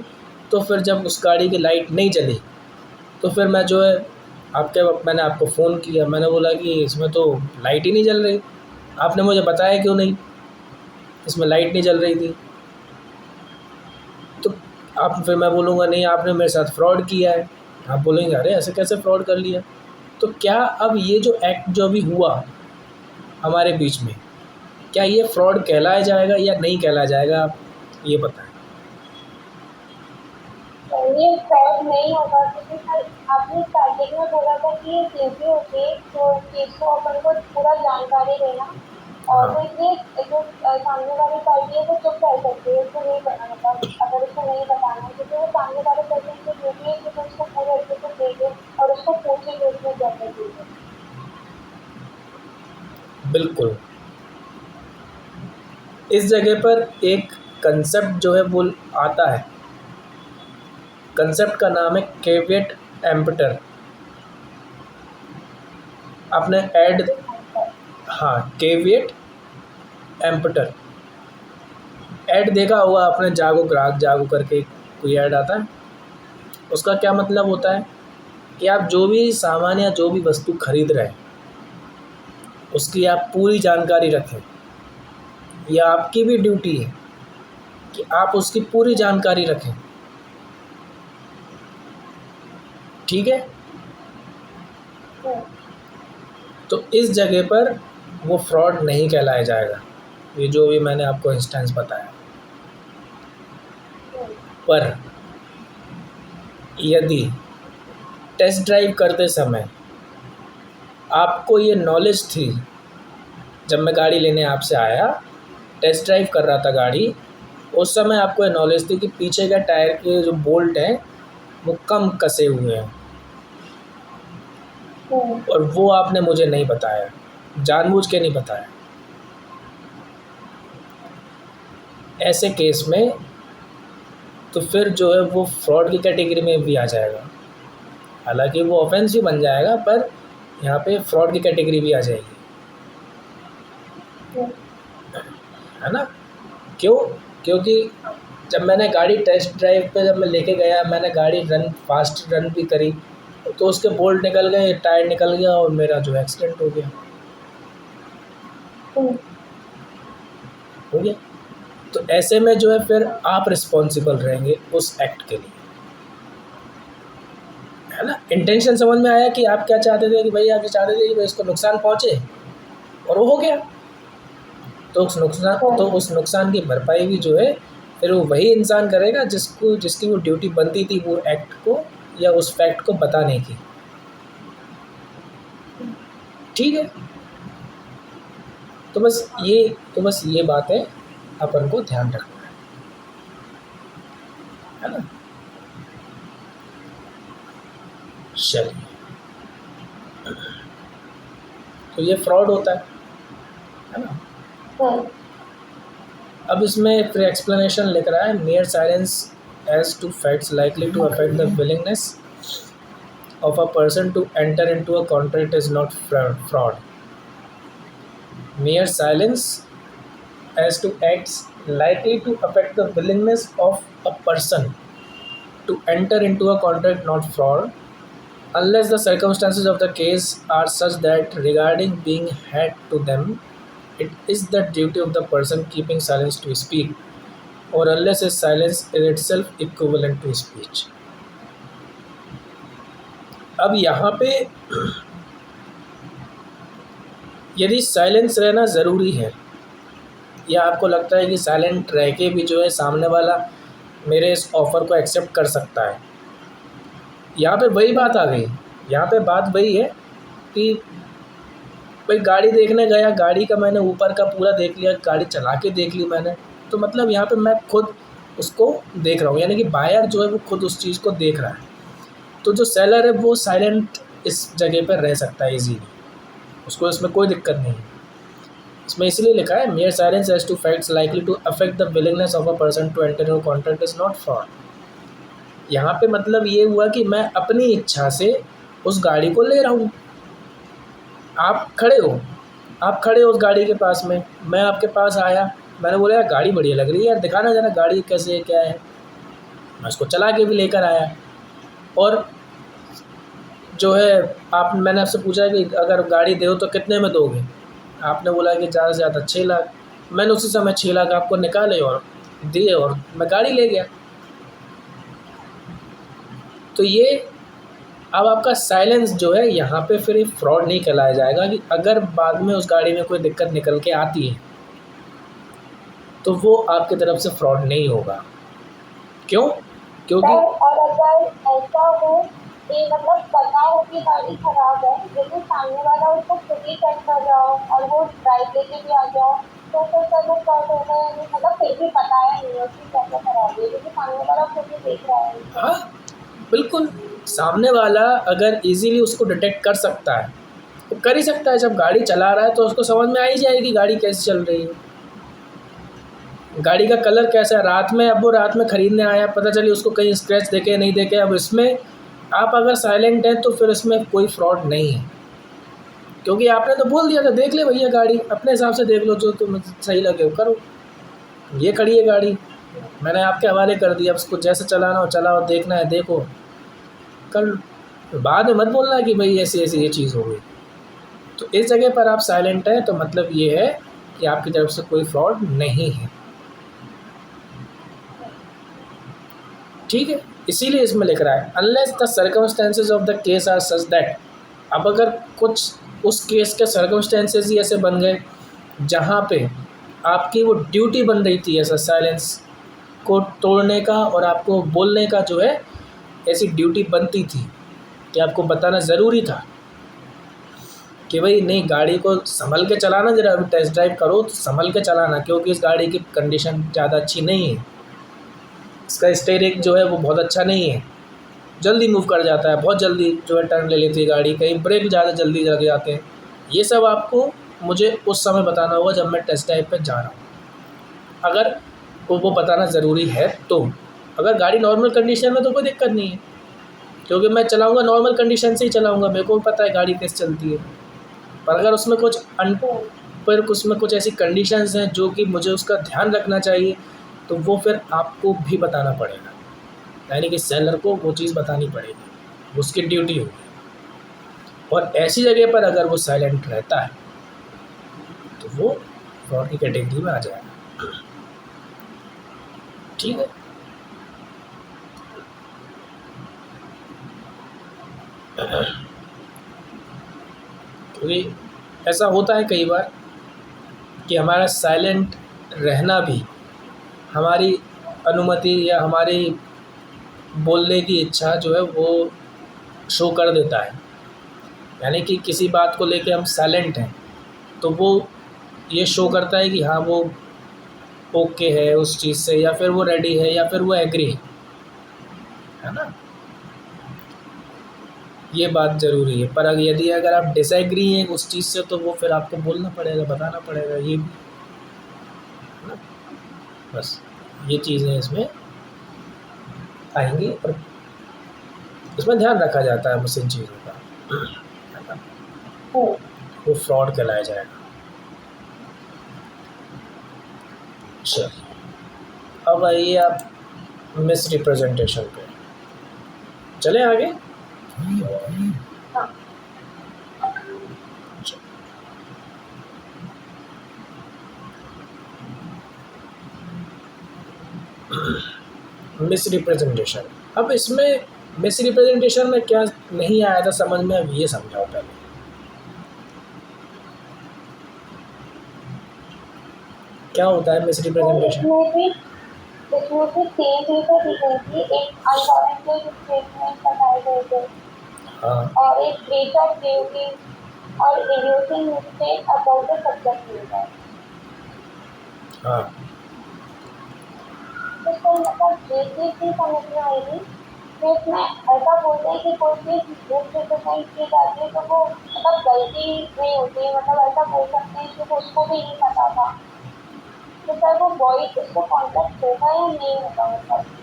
Speaker 1: तो फिर जब उस गाड़ी की लाइट नहीं जली, तो फिर मैं जो है मैंने आपको फ़ोन किया, मैंने बोला कि इसमें तो लाइट ही नहीं जल रही। आपने मुझे बताया क्यों नहीं, इसमें लाइट नहीं जल रही थी। तो आप फिर मैं बोलूँगा नहीं आपने मेरे साथ फ्रॉड किया है। आप बोलेंगे अरे ऐसे कैसे फ्रॉड कर लिया। तो क्या अब ये जो एक्ट जो अभी हुआ हमारे बीच में, क्या ये फ्रॉड कहलाया जाएगा या नहीं कहलाया जाएगा, आप ये बताएं।
Speaker 2: ये फ्रॉड नहीं होगा क्योंकि सर आपने स्टार्टिंग में बोला था कि ये ड्यूटी होती है तो चीज को अपन को पूरा जानकारी देना। और
Speaker 1: हाँ
Speaker 2: तो इसलिए जो सामने वाली पार्टी है वो चुप रह सकती है, उसको नहीं करना, मतलब अगर उसको नहीं बताना है क्योंकि वो सामने वाले पर्सन की ड्यूटी है कि वो उसको पूरे अच्छे से देखे और उसको पूछे कि उसने कैसे की है।
Speaker 1: बिल्कुल। इस जगह पर एक कंसेप्ट जो है वो आता है, कंसेप्ट का नाम है केविएट एम्पटर। आपने ऐड, हाँ केविएट एम्पटर ऐड देखा होगा आपने, जागो ग्राहक जागो करके कोई ऐड आता है। उसका क्या मतलब होता है कि आप जो भी सामान या जो भी वस्तु खरीद रहे हैं उसकी आप पूरी जानकारी रखें। यह आपकी भी ड्यूटी है कि आप उसकी पूरी जानकारी रखें, ठीक है। तो इस जगह पर वो फ्रॉड नहीं कहलाया जाएगा, ये जो भी मैंने आपको इंस्टेंस बताया। पर यदि टेस्ट ड्राइव करते समय आपको ये नॉलेज थी, जब मैं गाड़ी लेने आपसे आया टेस्ट ड्राइव कर रहा था गाड़ी, उस समय आपको ये नॉलेज थी कि पीछे का टायर के जो बोल्ट हैं वो कम कसे हुए हैं, और वो आपने मुझे नहीं बताया, जानबूझ के नहीं बताया। ऐसे केस में तो फिर जो है वो फ्रॉड की कैटेगरी में भी आ जाएगा। हालांकि वो ऑफेंस भी बन जाएगा, पर यहाँ पे फ्रॉड की कैटेगरी भी आ जाएगी, है ना। क्यों? क्योंकि जब मैंने गाड़ी टेस्ट ड्राइव पे जब मैं लेके गया, मैंने गाड़ी फास्ट रन भी करी, तो उसके बोल्ट निकल गए, टायर निकल गया और मेरा जो एक्सीडेंट हो गया। तो ऐसे में जो है फिर आप रिस्पॉन्सिबल रहेंगे उस एक्ट के लिए, है ना। इंटेंशन समझ में आया कि आप क्या चाहते थे, कि भाई आप चाहते थे कि भाई इसको नुकसान पहुंचे, और वो हो गया। तो उस नुकसान की भरपाई भी जो है फिर वो वही इंसान करेगा जिसकी वो ड्यूटी बनती थी वो एक्ट को या उस फैक्ट को बताने की, ठीक है। तो बस ये बातें अपन को ध्यान रखना है ना। चलिए, तो ये फ्रॉड होता है ना। अब इसमें फिर एक्सप्लेनेशन लिख रहा है, mere silence as to facts likely to affect the willingness of a person to enter into a contract is not fraud. Mere silence as to acts likely to affect the willingness of a person to enter into a contract not fraud, unless the circumstances of the case are such that regarding being had to them, it is the duty of the person keeping silence to speak, or unless his silence is itself equivalent to speech. अब यहाँ पे यदि silence रहना ज़रूरी है, या आपको लगता है कि साइलेंट रह के भी जो है सामने वाला मेरे इस ऑफ़र को एक्सेप्ट कर सकता है, यहाँ पे वही बात आ गई। यहाँ पे बात वही है कि भाई गाड़ी देखने गया, गाड़ी का मैंने ऊपर का पूरा देख लिया, गाड़ी चला के देख ली मैंने, तो मतलब यहाँ पे मैं खुद उसको देख रहा हूँ, यानी कि बायर जो है वो खुद उस चीज़ को देख रहा है। तो जो सेलर है वो साइलेंट इस जगह पर रह सकता है इजीली, उसको इसमें कोई दिक्कत नहीं है। इसमें इसलिए लिखा है, mere silence as to facts likely to affect the willingness of a person to enter in contract is not fraud. यहाँ पे मतलब ये हुआ कि मैं अपनी इच्छा से उस गाड़ी को ले रहा हूँ, आप खड़े हो, आप खड़े हो उस गाड़ी के पास में, मैं आपके पास आया, मैंने बोला यार गाड़ी बढ़िया लग रही है यार, दिखाना ज़रा गाड़ी कैसे है क्या है। मैं उसको चला के भी लेकर आया, और जो है आप मैंने आपसे पूछा कि अगर गाड़ी दो तो कितने में दोगे, आपने बोला कि ज़्यादा से ज़्यादा 6 लाख। मैंने उसी समय 6 लाख आपको निकाले और दिए और मैं गाड़ी ले गया। तो ये अब आपका साइलेंस जो है यहाँ पे फिर एक फ्रॉड नहीं कहलाया जाएगा कि अगर बाद में उस गाड़ी में कोई दिक्कत निकल के आती है तो वो आपकी तरफ से फ्रॉड नहीं होगा। क्यों? क्योंकि
Speaker 2: सर और अगर ऐसा हो कि मतलब पता हो कि गाड़ी खराब है लेकिन सामने वाला उसको खुद ही चेक कर रहा हो और वो ड्राइव लेके भी आ जाओ, तो फिर सर वो फ्रॉड हो गया। मतलब फिर भी बताया नहीं है कि कैसे खराब है क्योंकि सामने वाला खुद ही देख रहा है उसे।
Speaker 1: हाँ, बिल्कुल, सामने वाला अगर इजीली उसको डिटेक्ट कर सकता है तो कर ही सकता है। जब गाड़ी चला रहा है तो उसको समझ में आ ही जाएगी गाड़ी कैसे चल रही है, गाड़ी का कलर कैसा है। रात में, अब वो रात में ख़रीदने आया, पता चली उसको कहीं स्क्रैच देखे नहीं देखे। अब इसमें आप अगर साइलेंट हैं तो फिर इसमें कोई फ्रॉड नहीं है, क्योंकि आपने तो बोल दिया था देख ले भैया गाड़ी, अपने हिसाब से देख लो, जो तुम्हें सही लगे वो करो। ये खड़ी है गाड़ी, मैंने आपके हवाले कर दिया, उसको जैसे चलाना हो चलाओ, देखना है देखो, कर लो। बाद में मत बोलना कि भाई ऐसी ऐसी ये चीज़ हो गई। तो इस जगह पर आप साइलेंट हैं तो मतलब ये है कि आपकी तरफ से कोई फ्रॉड नहीं है, ठीक है। इसीलिए इसमें लिख रहा है unless the circumstances of the case are such that. अब अगर कुछ उस केस के सर्कमस्टेंसेज ही ऐसे बन गए जहाँ पे आपकी वो ड्यूटी बन रही थी ऐसा साइलेंस को तोड़ने का, और आपको बोलने का जो है ऐसी ड्यूटी बनती थी कि आपको बताना ज़रूरी था कि भाई नहीं गाड़ी को संभल के चलाना, ज़रा अभी टेस्ट ड्राइव करो तो संभल के चलाना, क्योंकि इस गाड़ी की कंडीशन ज़्यादा अच्छी नहीं है, इसका स्टीयरिंग जो है वो बहुत अच्छा नहीं है, जल्दी मूव कर जाता है, बहुत जल्दी जो है टर्न ले लेती है गाड़ी, कहीं ब्रेक ज़्यादा जल्दी लग जाते हैं। ये सब आपको मुझे उस समय बताना होगा जब मैं टेस्ट ड्राइव पे जा रहा हूँ, अगर वो बताना ज़रूरी है तो। अगर गाड़ी नॉर्मल कंडीशन में तो कोई दिक्कत नहीं है, क्योंकि मैं चलाऊँगा नॉर्मल कंडीशन से ही चलाऊँगा, मेरे को भी पता है गाड़ी कैसे चलती है। पर अगर उसमें कुछ पर उसमें कुछ ऐसी कंडीशंस हैं जो कि मुझे उसका ध्यान रखना चाहिए, तो वो फिर आपको भी बताना पड़ेगा, यानी कि सेलर को वो चीज़ बतानी पड़ेगी, उसकी ड्यूटी होगी। और ऐसी जगह पर अगर वो साइलेंट रहता है तो वो फ्रॉड की कैटेगरी में आ जाएगा, ठीक है। क्योंकि ऐसा होता है कई बार कि हमारा साइलेंट रहना भी हमारी अनुमति या हमारी बोलने की इच्छा जो है वो शो कर देता है, यानी कि किसी बात को लेके हम साइलेंट हैं तो वो ये शो करता है कि हाँ वो ओके है उस चीज़ से, या फिर वो रेडी है, या फिर वो एग्री है ना। ये बात ज़रूरी है। पर यदि अगर आप डिसएग्री हैं उस चीज़ से तो वो फिर आपको बोलना पड़ेगा, बताना पड़ेगा, ये भी है ना। बस ये चीज़ें इसमें आएंगी और इसमें ध्यान रखा जाता है बस इन चीज़ों का, है ना। वो फ्रॉड कहलाया जाएगा। चलिए अब आइए आप मिस रिप्रेजेंटेशन पे चले आगे। मिस रिप्रेजेंटेशन, अब इसमें मिस रिप्रेजेंटेशन में क्या नहीं आया था समझ में, अब ये समझाओ पहले क्या होता है मिस रिप्रेजेंटेशन।
Speaker 2: इसमें भी सेम चीज़ें दी गई थी, एक अनवारंटेड स्टेटमेंट बताए गए थे
Speaker 1: हाँ
Speaker 2: और एक ब्रीच ऑफ ड्यूटी और reducing mistake about the subject matter.
Speaker 1: हाँ
Speaker 2: तो इसका मतलब ये चीज़ भी समझ में आएगी कि इसमें ऐसा बोलते हैं कि कोई चीज़ मिसरिप्रेजेंट की जाती है तो वो मतलब गलती नहीं होती है, मतलब ऐसा बोल सकते हैं कि उसको भी नहीं पता था, तो सर वो बॉय उसको कॉन्टेक्ट होगा या नहीं होगा मतलब।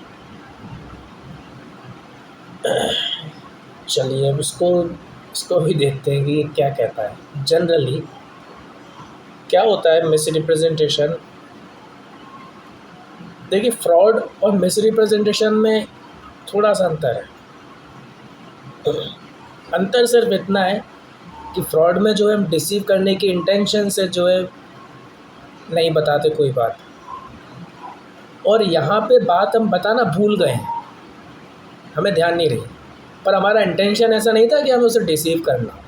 Speaker 1: चलिए अब इसको भी देखते हैं कि ये क्या कहता है। जनरली क्या होता है मिस रिप्रेजेंटेशन? देखिए, फ्रॉड और मिस रिप्रेजेंटेशन में थोड़ा सा अंतर है। अंतर सिर्फ इतना है कि फ्रॉड में जो है हम डिसीव करने की इंटेंशन से जो है नहीं बताते कोई बात, और यहाँ पे बात हम बताना भूल गए हैं, हमें ध्यान नहीं रही, पर हमारा इंटेंशन ऐसा नहीं था कि हमें उसे डिसीव करना।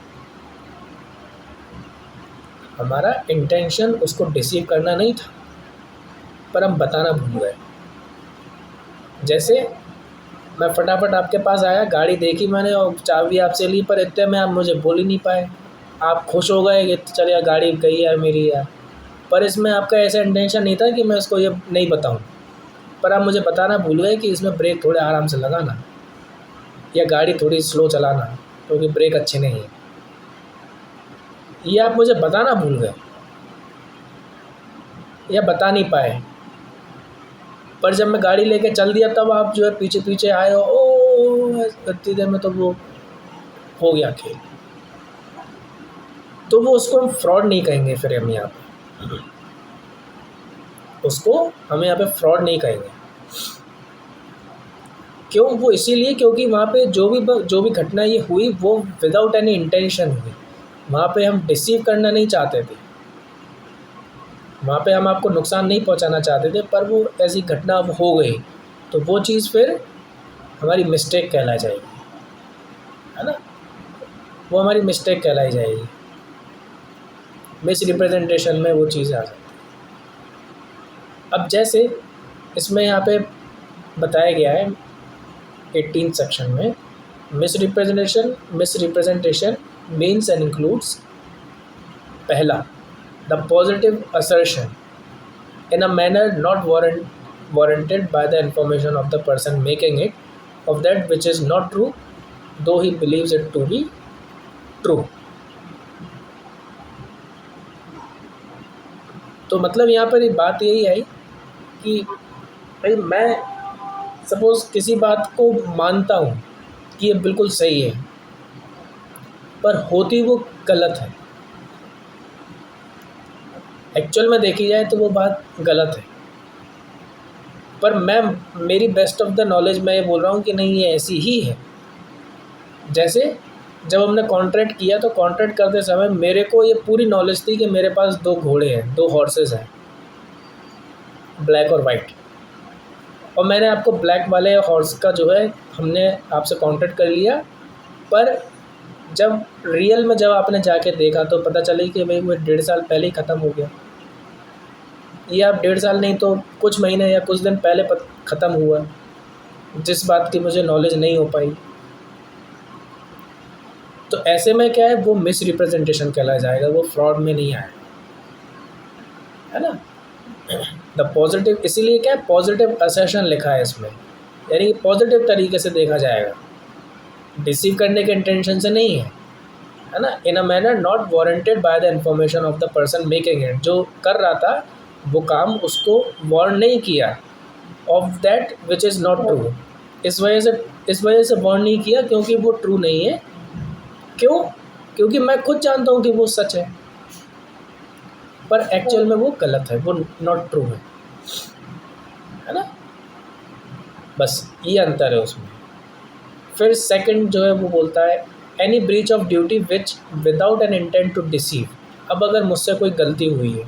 Speaker 1: हमारा इंटेंशन उसको डिसीव करना नहीं था, पर हम बताना भूल गए। जैसे मैं फटाफट आपके पास आया, गाड़ी देखी मैंने और चाबी आपसे ली, पर इतने में आप मुझे बोल ही नहीं पाए। आप खुश हो गए कि चल यार गाड़ी गई यार मेरी यार, पर इसमें आपका ऐसा इंटेंशन नहीं था कि मैं उसको ये नहीं बताऊं, पर आप मुझे बताना भूल गए कि इसमें ब्रेक थोड़े आराम से लगाना या गाड़ी थोड़ी स्लो चलाना क्योंकि ब्रेक अच्छे नहीं है। ये आप मुझे बताना भूल गए या बता नहीं पाए, पर जब मैं गाड़ी लेके चल दिया तब आप जो है पीछे पीछे आए हो, ओ इतनी देर में तो वो हो गया खेल। तो वो उसको हम फ्रॉड नहीं कहेंगे, फिर हम यहाँ पे उसको हम यहाँ पे फ्रॉड नहीं कहेंगे। क्यों? वो इसीलिए क्योंकि वहाँ पे जो भी घटना ये हुई वो विदाउट एनी इंटेंशन हुई। वहाँ पे हम डिसीव करना नहीं चाहते थे, वहाँ पे हम आपको नुकसान नहीं पहुँचाना चाहते थे, पर वो ऐसी घटना अब हो गई तो वो चीज़ फिर हमारी मिस्टेक कहलाई जाएगी, है ना? वो हमारी मिस्टेक कहलाई जाएगी, मिस रिप्रेजेंटेशन में वो चीज़ आ जाती है। अब जैसे इसमें यहाँ पे बताया गया है 18 सेक्शन में, misrepresentation means and includes, पहला, the positive assertion in a manner not warranted by the information of the person making it of that which is not true though he believes it to be true। तो मतलब यहाँ पर एक बात यही आई कि भाई मैं सपोज़ किसी बात को मानता हूँ कि ये बिल्कुल सही है, पर होती वो गलत है, एक्चुअल में देखी जाए तो वो बात गलत है, पर मैं मेरी बेस्ट ऑफ द नॉलेज मैं ये बोल रहा हूँ कि नहीं ये ऐसी ही है। जैसे जब हमने कॉन्ट्रैक्ट किया तो कॉन्ट्रैक्ट करते समय मेरे को ये पूरी नॉलेज थी कि मेरे पास 2 घोड़े हैं, 2 हॉर्सेस हैं, ब्लैक और वाइट, और मैंने आपको ब्लैक वाले हॉर्स का जो है हमने आपसे कॉन्ट्रैक्ट कर लिया, पर जब रियल में जब आपने जाके देखा तो पता चली कि भाई वो 1.5 साल पहले ही ख़त्म हो गया। ये आप 1.5 साल नहीं तो कुछ महीने या कुछ दिन पहले ख़त्म हुआ, जिस बात की मुझे नॉलेज नहीं हो पाई। तो ऐसे में क्या है, वो मिस रिप्रेजेंटेशन कहलाया जाएगा, वो फ्रॉड में नहीं आया, है ना? द पॉजिटिव, इसीलिए क्या है पॉजिटिव असर्शन लिखा है इसमें, यानी पॉजिटिव तरीके से देखा जाएगा, डिसीव करने के इंटेंशन से नहीं है ना? In a manner not warranted by the information of the person making it, जो कर रहा था वो काम उसको वार्न नहीं किया of that which is not true, इस वजह से वार्न नहीं किया क्योंकि वो ट्रू नहीं है। क्यों? क्योंकि मैं खुद जानता हूँ कि वो सच है, पर एक्चुअल में वो गलत है, वो नॉट ट्रू है ना? बस ये अंतर है उसमें। फिर सेकंड जो है वो बोलता है any breach of duty which without an intent to deceive. अब अगर मुझसे कोई गलती हुई है,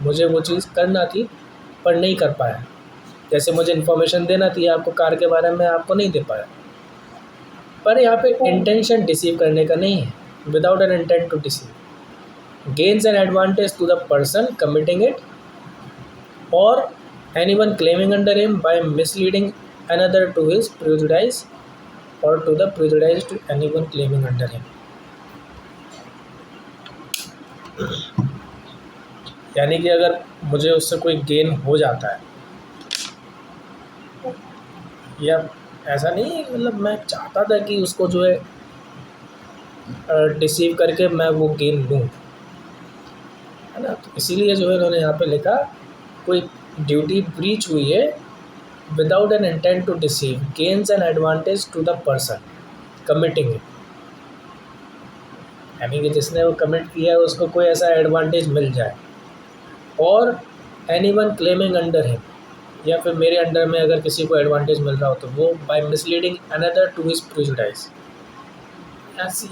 Speaker 1: मुझे वो चीज़ करना थी पर नहीं कर पाया, जैसे मुझे इन्फॉर्मेशन देना थी आपको कार के बारे में, आपको नहीं दे पाया, पर यहाँ पे इंटेंशन डिसीव करने का नहीं है, without an intent to deceive, gains an advantage to the person committing it और anyone claiming under him by misleading another to his prejudice और to the prejudice to anyone claiming under him. यानी कि अगर मुझे उससे कोई gain हो जाता है, या ऐसा नहीं मतलब मैं चाहता था कि उसको जो है डिसीव करके मैं वो गेन लूँ, है ना? तो इसीलिए जो है उन्होंने यहाँ पे लिखा कोई ड्यूटी ब्रीच हुई है without an intent to deceive gains an advantage to the person committing it यानी कि जिसने वो कमिट किया है उसको कोई ऐसा एडवांटेज मिल जाए, और एनीवन क्लेमिंग अंडर हिम, या फिर मेरे अंडर में अगर किसी को एडवांटेज मिल रहा हो तो वो by misleading another to his prejudice.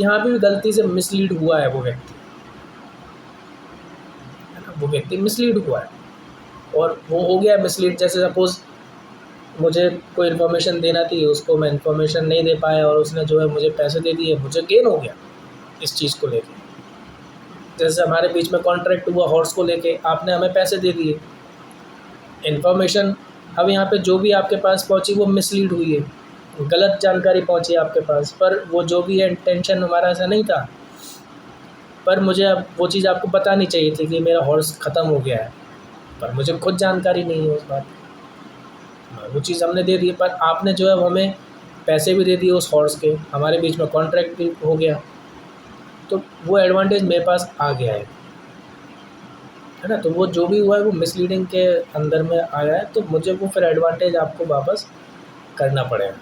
Speaker 1: यहाँ पे भी गलती से मिसलीड हुआ है वो व्यक्ति, है ना, वो व्यक्ति मिसलीड हुआ है और वो हो गया मिसलीड। जैसे सपोज़ मुझे कोई इन्फॉर्मेशन देना थी, उसको मैं इन्फॉर्मेशन नहीं दे पाया और उसने जो है मुझे पैसे दे दिए, मुझे गेन हो गया इस चीज़ को लेके। जैसे हमारे बीच में कॉन्ट्रैक्ट हुआ हॉर्स को लेके, आपने हमें पैसे दे दिए, इन्फॉर्मेशन अब यहाँ पे जो भी आपके पास पहुँची वो मिसलीड हुई है, गलत जानकारी पहुँची आपके पास, पर वो जो भी है इंटेंशन हमारा ऐसा नहीं था, पर मुझे अब वो चीज़ आपको बतानी चाहिए थी कि मेरा हॉर्स ख़त्म हो गया है, पर मुझे खुद जानकारी नहीं है उस बात की। वो चीज़ हमने दे दी, पर आपने जो है हमें पैसे भी दे दिए उस हॉर्स के, हमारे बीच में कॉन्ट्रैक्ट भी हो गया, तो वो एडवांटेज मेरे पास आ गया है ना। तो वो जो भी हुआ है वो मिसलीडिंग के अंदर में आया है, तो मुझे वो फिर एडवांटेज आपको वापस करना पड़ेगा।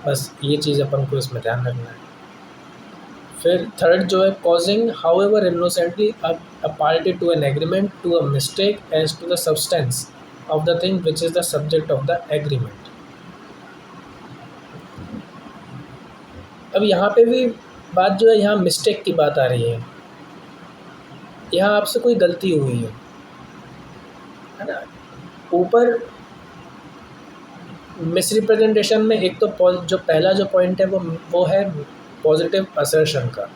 Speaker 1: बस ये चीज़ अपन को इसमें ध्यान रखना है। फिर थर्ड जो है causing however innocently a party to an agreement to a mistake as to the substance of the thing which is the subject of the agreement. अब यहाँ पे भी बात जो है, यहाँ मिस्टेक की बात आ रही है, यहाँ आपसे कोई गलती हुई है ना। ऊपर मिसरिप्रेजेंटेशन में एक तो जो पहला जो पॉइंट है वो है पॉजिटिव असर्शन का,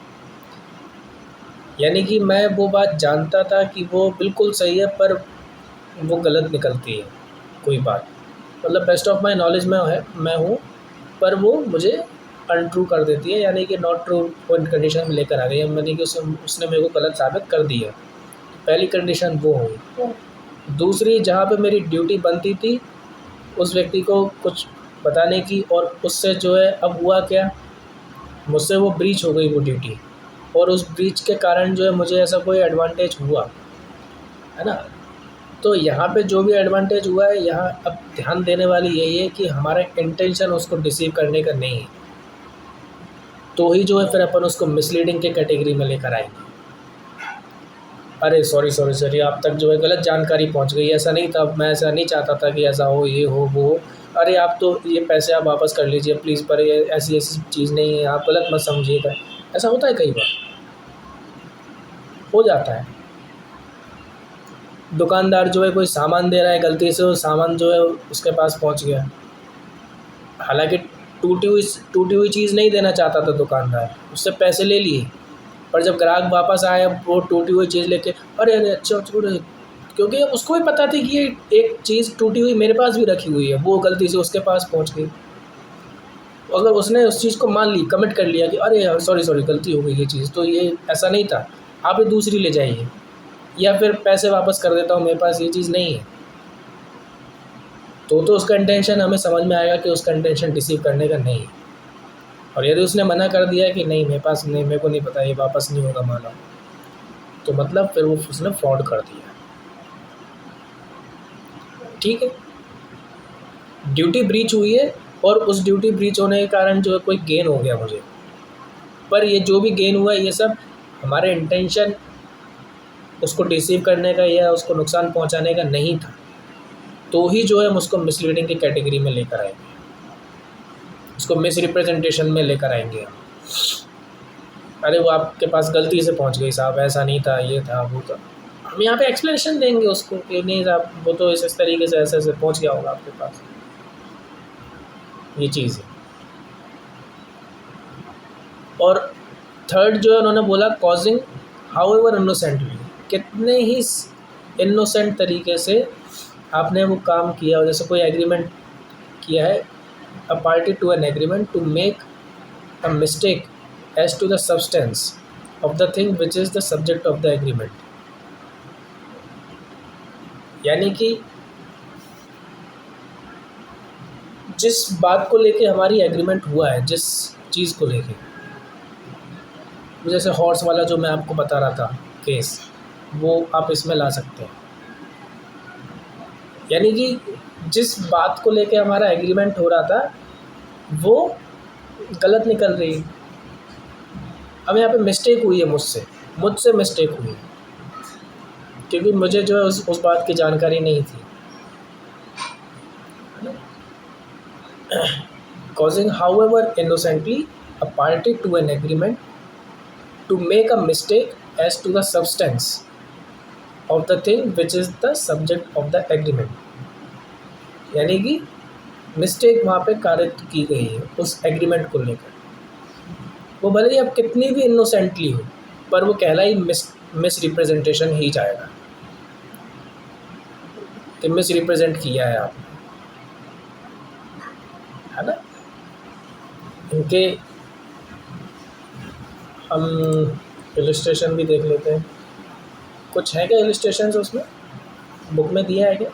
Speaker 1: यानी कि मैं वो बात जानता था कि वो बिल्कुल सही है पर वो गलत निकलती है कोई बात, मतलब बेस्ट ऑफ माई नॉलेज में है मैं हूँ, पर वो मुझे अनट्रू कर देती है, यानी कि नॉट ट्रू पॉइंट कंडीशन में लेकर आ गई है, यानी कि उसने मेरे को गलत साबित कर दी है। पहली कंडीशन वो हुई। दूसरी, जहाँ पे मेरी ड्यूटी बनती थी उस व्यक्ति को कुछ बताने की, और उससे जो है अब हुआ क्या, मुझसे वो ब्रीच हो गई वो ड्यूटी, और उस ब्रीच के कारण जो है मुझे ऐसा कोई एडवांटेज हुआ है ना। तो यहाँ पे जो भी एडवांटेज हुआ है, यहाँ अब ध्यान देने वाली यही है कि हमारा इंटेंशन उसको डिसीव करने का नहीं है, तो ही जो है फिर अपन उसको मिसलीडिंग के कैटेगरी में लेकर आएंगे। अरे सॉरी आप तक जो है गलत जानकारी पहुंच गई, ऐसा नहीं था, मैं ऐसा नहीं चाहता था कि ऐसा हो, ये हो वो हो, अरे आप तो ये पैसे आप वापस कर लीजिए प्लीज़, पर ये ऐसी चीज़ नहीं है, आप गलत मत समझिएगा। ऐसा होता है, कई बार हो जाता है। दुकानदार जो है कोई सामान दे रहा है, गलती से वो सामान जो है उसके पास पहुंच गया, हालांकि टूटी हुई चीज़ नहीं देना चाहता था दुकानदार, उससे पैसे ले लिए, पर जब ग्राहक वापस आया वो टूटी हुई चीज़ लेके, अरे अच्छा छोड़ो, क्योंकि उसको भी पता थी कि ये एक चीज़ टूटी हुई मेरे पास भी रखी हुई है, वो गलती से उसके पास पहुंच गई। अगर उसने उस चीज़ को मान ली, कमिट कर लिया कि अरे यार सॉरी गलती हो गई ये चीज़, तो ये ऐसा नहीं था, आप ये दूसरी ले जाइए, या फिर पैसे वापस कर देता हूँ, मेरे पास ये चीज़ नहीं है, तो उसका इंटेंशन हमें समझ में आएगा कि उसका इंटेंशन डिसीव करने का नहीं है। और यदि उसने मना कर दिया कि नहीं मेरे पास नहीं, मेरे को नहीं पता, ये वापस नहीं होगा माला, तो मतलब फिर वो उसने फ्रॉड कर दिया। ठीक है, ड्यूटी ब्रीच हुई है, और उस ड्यूटी ब्रीच होने के कारण जो है कोई गेन हो गया मुझे, पर ये जो भी गेन हुआ है ये सब हमारे इंटेंशन उसको डिसीव करने का या उसको नुकसान पहुंचाने का नहीं था, तो ही जो है हम उसको मिसलीडिंग की कैटेगरी में लेकर आएंगे, उसको मिस रिप्रेजेंटेशन में लेकर आएंगे हम। अरे वो आपके पास गलती से पहुंच गई साहब, ऐसा नहीं था, ये था वो था, हम यहाँ पे एक्सप्लेनेशन देंगे उसको कि नहीं साहब वो तो इस तरीके से ऐसे पहुंच गया होगा आपके पास, ये चीज़ है। और थर्ड जो है उन्होंने बोला कॉजिंग हाउएवर इनोसेंटली, कितने ही इनोसेंट तरीके से आपने वो काम किया, और जैसे कोई एग्रीमेंट किया है, a party to an agreement to make a mistake as to the substance of the thing which is the subject of the agreement, यानी कि जिस बात को लेके हमारी एग्रीमेंट हुआ है, जिस चीज़ को लेके, जैसे हॉर्स वाला जो मैं आपको बता रहा था केस, वो आप इसमें ला सकते हैं, यानी कि जिस बात को लेके हमारा एग्रीमेंट हो रहा था वो गलत निकल रही है, अब यहाँ पे मिस्टेक हुई है मुझसे मिस्टेक हुई है, क्योंकि मुझे जो है उस बात की जानकारी नहीं थी। Causing, however innocently, a party to an agreement to make a mistake as to the substance of the thing which is the subject of the agreement। यानी कि मिस्टेक वहाँ पे कारित की गई है उस एग्रीमेंट को लेकर। वो भले ही अब कितनी भी इनोसेंटली हो, पर वो कहलाई मिस रिप्रेजेंटेशन ही जाएगा कि मिस रिप्रेजेंट किया है आपने, है ना। इनके हम इलस्ट्रेशन भी देख लेते हैं। कुछ है क्या इलस्ट्रेशन उसमें, बुक में दिया है क्या?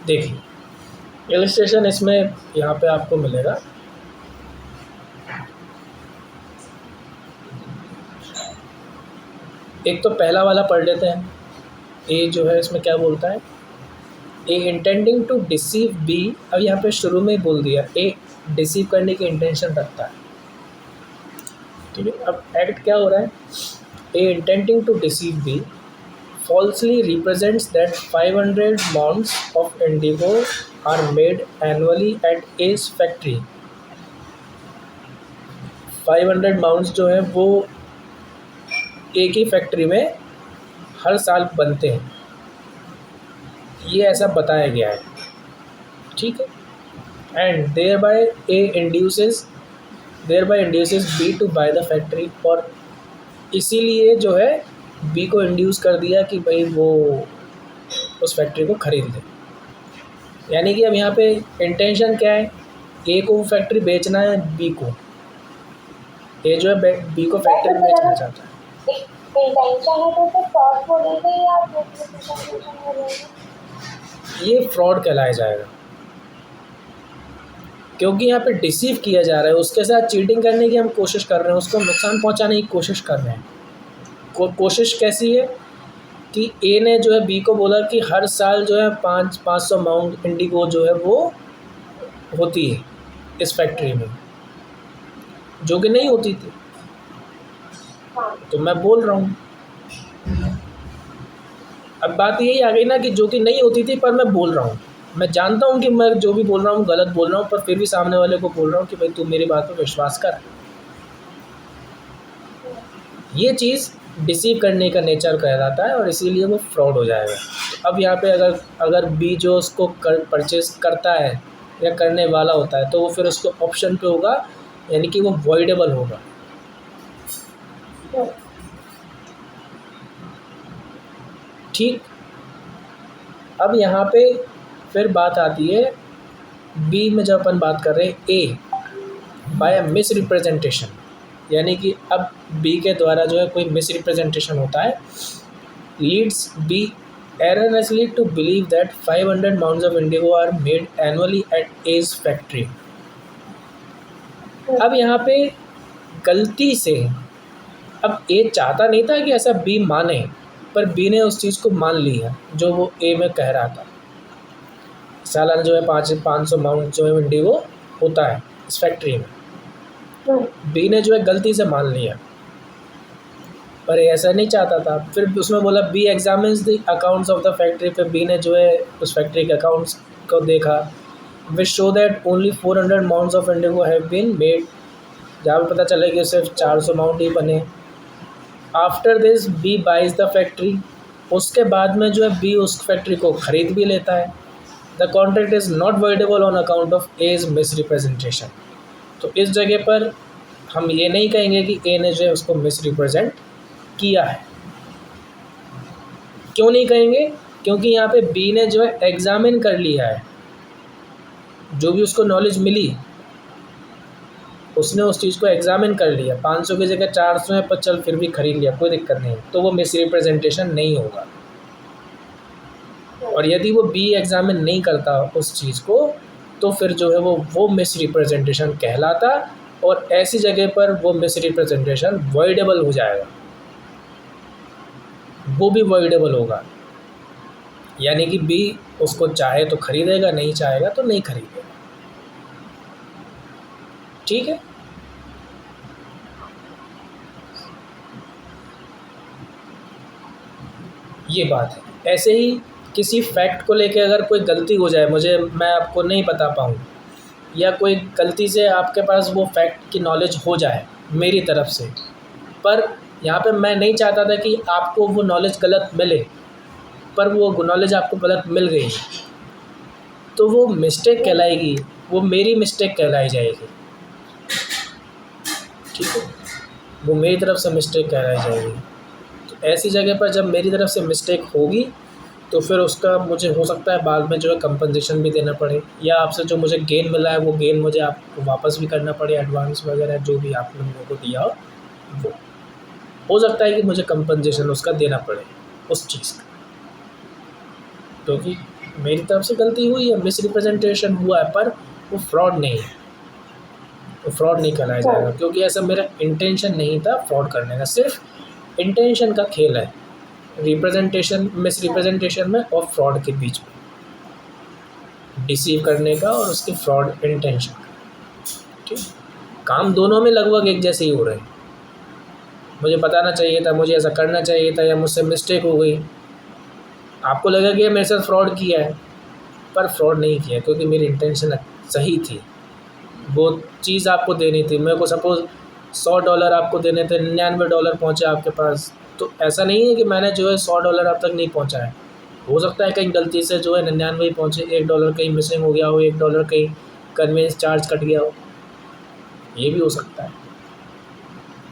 Speaker 1: देखिए इलस्ट्रेशन इसमें यहाँ पे आपको मिलेगा। एक तो पहला वाला पढ़ लेते हैं। ए जो है इसमें क्या बोलता है, A intending to deceive B. अब यहाँ पे शुरू में ही बोल दिया ए डिसीव करने की इंटेंशन रखता है, ठीक है। अब एक्ट क्या हो रहा है, A intending to deceive B falsely represents that 500 mounds of indigo are made annually at A's factory। 500 mounts जो है वो एक ही फैक्ट्री में हर साल बनते हैं, ये ऐसा बताया गया है, ठीक है। And thereby induces B to buy the factory. और इसीलिए जो है बी को इंड्यूस कर दिया कि भाई वो उस फैक्ट्री को ख़रीद ले। यानी कि अब यहाँ पे इंटेंशन क्या है, ए को फैक्ट्री बेचना है बी को, ए जो है बी को फैक्ट्री बेचना चाहता है। ये फ्रॉड कहलाया जाएगा, क्योंकि यहाँ पे डिसीव किया जा रहा है, उसके साथ चीटिंग करने की हम कोशिश कर रहे हैं, उसको नुकसान पहुँचाने की कोशिश कर रहे हैं। कोशिश कैसी है कि ए ने जो है बी को बोला कि हर साल जो है 500 माउंट इंडिगो जो है वो होती है इस फैक्ट्री में, जो कि नहीं होती थी। तो मैं बोल रहा हूँ, अब बात यही आ गई ना कि जो कि नहीं होती थी पर मैं बोल रहा हूँ, मैं जानता हूँ कि मैं जो भी बोल रहा हूँ गलत बोल रहा हूँ, पर फिर भी सामने वाले को बोल रहा हूँ कि भाई तू मेरी बात पर विश्वास कर। ये चीज़ डिसीव करने का नेचर कहलाता है और इसीलिए वो फ्रॉड हो जाएगा। तो अब यहाँ पे अगर बी जो उसको परचेस करता है या करने वाला होता है, तो वो फिर उसको ऑप्शन पे होगा, यानी कि वो वॉइडेबल होगा। ठीक। अब यहाँ पे फिर बात आती है बी में, जब अपन बात कर रहे हैं ए बाय अ मिस रिप्रेजेंटेशन, यानी कि अब बी के द्वारा जो है कोई मिस रिप्रेजेंटेशन होता है, leads B erroneously to believe that 500 mounds of indigo are made annually at A's factory। अब यहाँ पे गलती से, अब ए चाहता नहीं था कि ऐसा बी माने, पर बी ने उस चीज़ को मान लिया जो वो ए में कह रहा था। सालाना जो है 500 माउंट जो है इंडिगो होता है इस फैक्ट्री में, बी ने जो है गलती से मान लिया, पर ऐसा नहीं चाहता था। फिर उसमें बोला B examines the accounts of the factory. फिर बी ने जो है उस फैक्ट्री के अकाउंट्स को देखा, which show that only 400 maunds of indigo have been made, जहाँ पर पता चला कि सिर्फ 400 माउंट ही बने। After this B buys the factory. उसके बाद में जो है बी उस फैक्ट्री को ख़रीद भी लेता है। The contract is not voidable on account of as misrepresentation. तो इस जगह पर हम ये नहीं कहेंगे कि ए ने जो है उसको मिस रिप्रेजेंट किया है। क्यों नहीं कहेंगे? क्योंकि यहाँ पे बी ने जो है एग्जामिन कर लिया है, जो भी उसको नॉलेज मिली उसने उस चीज़ को एग्जामिन कर लिया। 500 की जगह 400 है, पर चल फिर भी खरीद लिया, कोई दिक्कत नहीं, तो वो मिस रिप्रेजेंटेशन नहीं होगा। और यदि वो बी एग्जामिन नहीं करता उस चीज़ को, तो फिर जो है वो मिस रिप्रेजेंटेशन कहलाता, और ऐसी जगह पर वो मिस रिप्रेजेंटेशन वॉइडेबल हो जाएगा, वो भी वॉइडेबल होगा। यानी कि बी उसको चाहे तो ख़रीदेगा, नहीं चाहेगा तो नहीं खरीदेगा। ठीक है। ये बात है। ऐसे ही किसी फैक्ट को लेके अगर कोई गलती हो जाए, मैं आपको नहीं बता पाऊँ, या कोई गलती से आपके पास वो फैक्ट की नॉलेज हो जाए मेरी तरफ से, पर यहाँ पे मैं नहीं चाहता था कि आपको वो नॉलेज गलत मिले, पर वो नॉलेज आपको गलत मिल गई, तो वो मिस्टेक कहलाएगी, वो मेरी मिस्टेक कहलाई जाएगी। ठीक है, वो मेरी तरफ से मिस्टेक कहलाई जाएगी। तो ऐसी जगह पर जब मेरी तरफ से मिस्टेक होगी, तो फिर उसका मुझे हो सकता है बाद में जो है कंपनसेशन भी देना पड़े, या आपसे जो मुझे गेन मिला है वो गेन मुझे आपको वापस भी करना पड़े, एडवांस वगैरह जो भी आप लोगों को दिया हो। हो सकता है कि मुझे कंपनसेशन उसका देना पड़े उस चीज़ का, क्योंकि मेरी तरफ से गलती हुई है, मिस रिप्रेजेंटेशन हुआ है, पर वो फ्रॉड नहीं है, वो फ्रॉड नहीं कराया जाएगा, क्योंकि ऐसा मेरा इंटेंशन नहीं था फ्रॉड करने का, सिर्फ इंटेंशन का खेल है रिप्रेजेंटेशन, मिस रिप्रेजेंटेशन में और फ्रॉड के बीच में, डिसीव करने का और उसके फ्रॉड इंटेंशन का। ठीक, काम दोनों में लगभग एक जैसे ही हो रहे हैं। मुझे बताना चाहिए था, मुझे ऐसा करना चाहिए था, या मुझसे मिस्टेक हो गई, आपको लगा कि मेरे साथ फ्रॉड किया है, पर फ्रॉड नहीं किया, क्योंकि मेरी इंटेंशन सही थी। वो चीज़ आपको देनी थी, मेरे को सपोज़ $100 आपको देने थे, $99 पहुँचे आपके पास, तो ऐसा नहीं है कि मैंने जो है $100 अब तक नहीं पहुँचाया। हो सकता है कहीं गलती से जो है 99 ही पहुँचे, $1 कहीं मिसिंग हो गया हो, $1 कहीं कन्वेंस चार्ज कट गया हो, ये भी हो सकता है।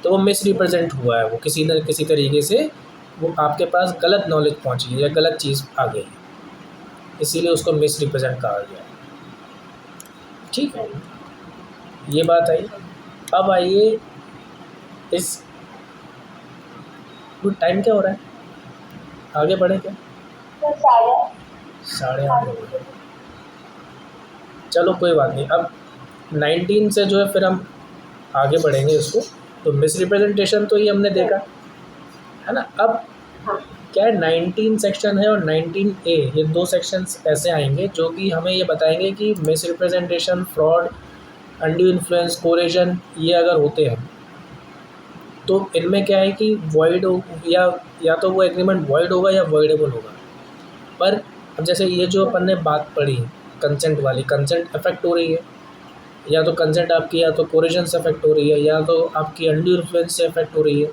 Speaker 1: तो वो मिस रिप्रेजेंट हुआ है, वो किसी न किसी तरीके से वो आपके पास गलत नॉलेज पहुँची है या गलत चीज़ आ गई, इसीलिए उसको मिस रिप्रेजेंट कहा गया। ठीक है, ये बात आई। अब आइए इस, टाइम क्या हो रहा है, आगे बढ़े क्या?
Speaker 2: तो
Speaker 1: 8:30 हो गए। चलो कोई बात नहीं, अब 19 से जो है फिर हम आगे बढ़ेंगे इसको। तो मिस रिप्रेजेंटेशन तो ये हमने देखा है ना। अब क्या है, 19 सेक्शन है और 19A, ये 2 सेक्शंस ऐसे आएंगे जो कि हमें ये बताएंगे कि misrepresentation, fraud, undue influence, coercion, ये अगर होते हैं तो इनमें क्या है कि वॉइड हो, या तो वो एग्रीमेंट वॉइड होगा या वॉइडेबल होगा। पर अब जैसे ये जो अपन ने बात पढ़ी कंसेंट वाली, कंसेंट अफेक्ट हो रही है, या तो कंसेंट आपकी या तो कोरेजन से अफेक्ट हो रही है, या तो आपकी अनड्यू इन्फ्लुएंस से अफेक्ट हो रही है,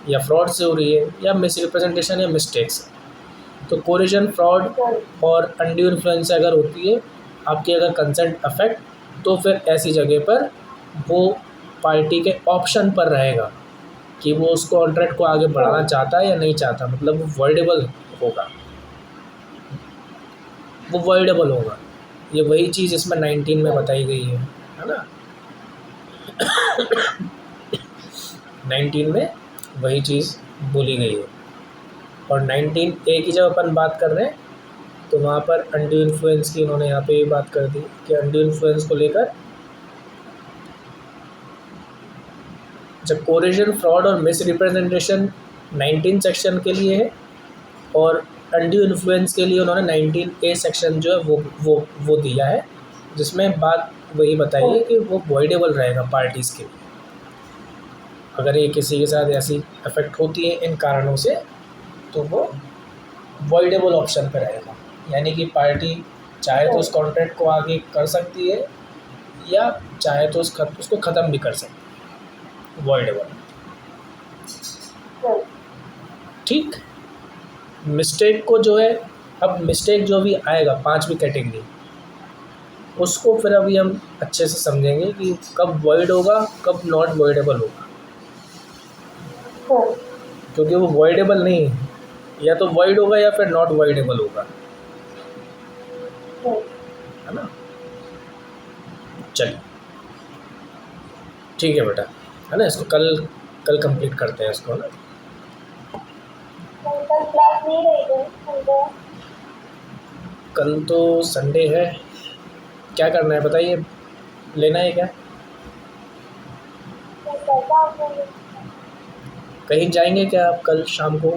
Speaker 1: या फ्रॉड से हो रही है, या मिस रिप्रेजेंटेशन या मिस्टेक से। तो कोरेजन, फ्रॉड और अनड्यू इन्फ्लुएंस अगर होती है आपकी, अगर कंसेंट अफेक्ट, तो फिर ऐसी जगह पर वो पार्टी के ऑप्शन पर रहेगा कि वो उस कॉन्ट्रैक्ट को आगे बढ़ाना चाहता है या नहीं चाहता, मतलब वो वॉइडेबल होगा, वो वॉइडेबल होगा। ये वही चीज़ इसमें 19 में बताई गई है ना। 19 में वही चीज़ बोली गई है। और 19A की जब अपन बात कर रहे हैं तो वहाँ पर अनड्यू इन्फ्लुएंस की उन्होंने यहाँ पे ये बात कर दी कि अनड्यू इन्फ्लुएंस को लेकर जब कोरेजन, फ्रॉड और मिस रिप्रेजेंटेशन 19 सेक्शन के लिए है, और अनड्यू इन्फ्लुएंस के लिए उन्होंने 19A सेक्शन जो है वो दिया है, जिसमें बात वही बताई है कि वो वॉइडेबल रहेगा पार्टीज़ के लिए। अगर ये किसी के साथ ऐसी अफेक्ट होती है इन कारणों से, तो वो वॉइडेबल ऑप्शन पर रहेगा, यानी कि पार्टी चाहे तो उस कॉन्ट्रैक्ट को आगे कर सकती है, या चाहे तो उसको ख़त्म भी कर सकती है, वॉइडेबल। ठीक, मिस्टेक को जो है, अब मिस्टेक जो भी आएगा 5वीं कैटेगरी, उसको फिर अभी हम अच्छे से समझेंगे कि कब वॉइड होगा, कब नॉट वॉइडेबल होगा, क्योंकि वो वॉइडेबल नहीं है, या तो वॉइड होगा या फिर नॉट वॉइडेबल होगा, है ना। चलिए ठीक है बेटा, है ना, इसको कल कंप्लीट करते हैं इसको ना।
Speaker 2: कल क्लास नहीं रहेगी,
Speaker 1: कल तो संडे है, क्या करना है बताइए, लेना है क्या? कहीं जाएंगे क्या आप कल शाम को?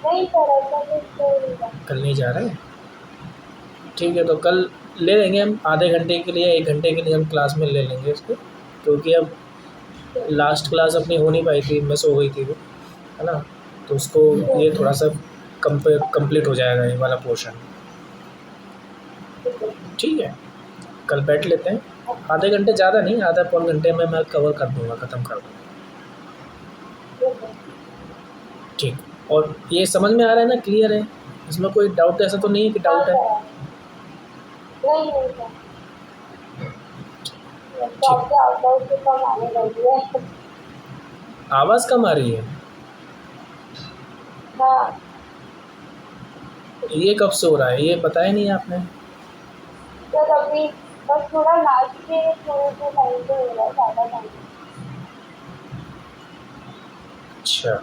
Speaker 2: नहीं सर, ऐसा कुछ नहीं है।
Speaker 1: कल नहीं जा रहे हैं, ठीक है, तो कल ले लेंगे हम आधे घंटे के लिए, 1 घंटे के लिए हम क्लास में ले लेंगे इसको, क्योंकि अब लास्ट क्लास अपनी हो नहीं पाई थी, मिस हो गई थी वो, है ना। तो उसको ये थोड़ा सा कंप्लीट हो जाएगा ये वाला पोर्शन। ठीक है, कल बैठ लेते हैं, आधे घंटे, ज़्यादा नहीं, आधा पौन घंटे में मैं कवर कर दूँगा, ख़त्म कर दूँगा। ठीक, और ये समझ में आ रहा है ना, क्लियर है, इसमें कोई डाउट ऐसा तो नहीं है कि डाउट है?
Speaker 2: नहीं नहीं सर, जॉब के आउटसाइड से कम आने लगी है।
Speaker 1: आवाज़ कम आ रही है?
Speaker 2: हाँ,
Speaker 1: ये कब से हो रहा है, ये बताया नहीं आपने?
Speaker 2: तो अभी बस थोड़ा लास्ट के थोड़े से टाइम पे हो रहा है, ज़्यादा टाइम।
Speaker 1: अच्छा,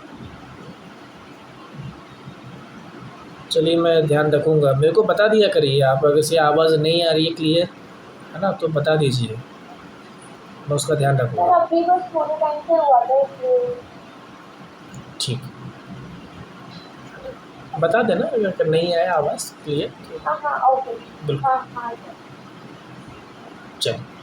Speaker 1: चलिए मैं ध्यान रखूँगा, मेरे को बता दिया करिए आप, अगर से आवाज़ नहीं आ रही है क्लियर, है ना, तो बता दीजिए, मैं उसका ध्यान
Speaker 2: सर
Speaker 1: रखूँगा।
Speaker 2: अभी बस थोड़े टाइम से हुआ था इसलिए।
Speaker 1: ठीक, बता देना अगर नहीं आया आवाज़ क्लियर तो।
Speaker 2: हाँ हाँ ओके।
Speaker 1: बिल्कुल,
Speaker 2: हाँ हाँ
Speaker 1: चलिए।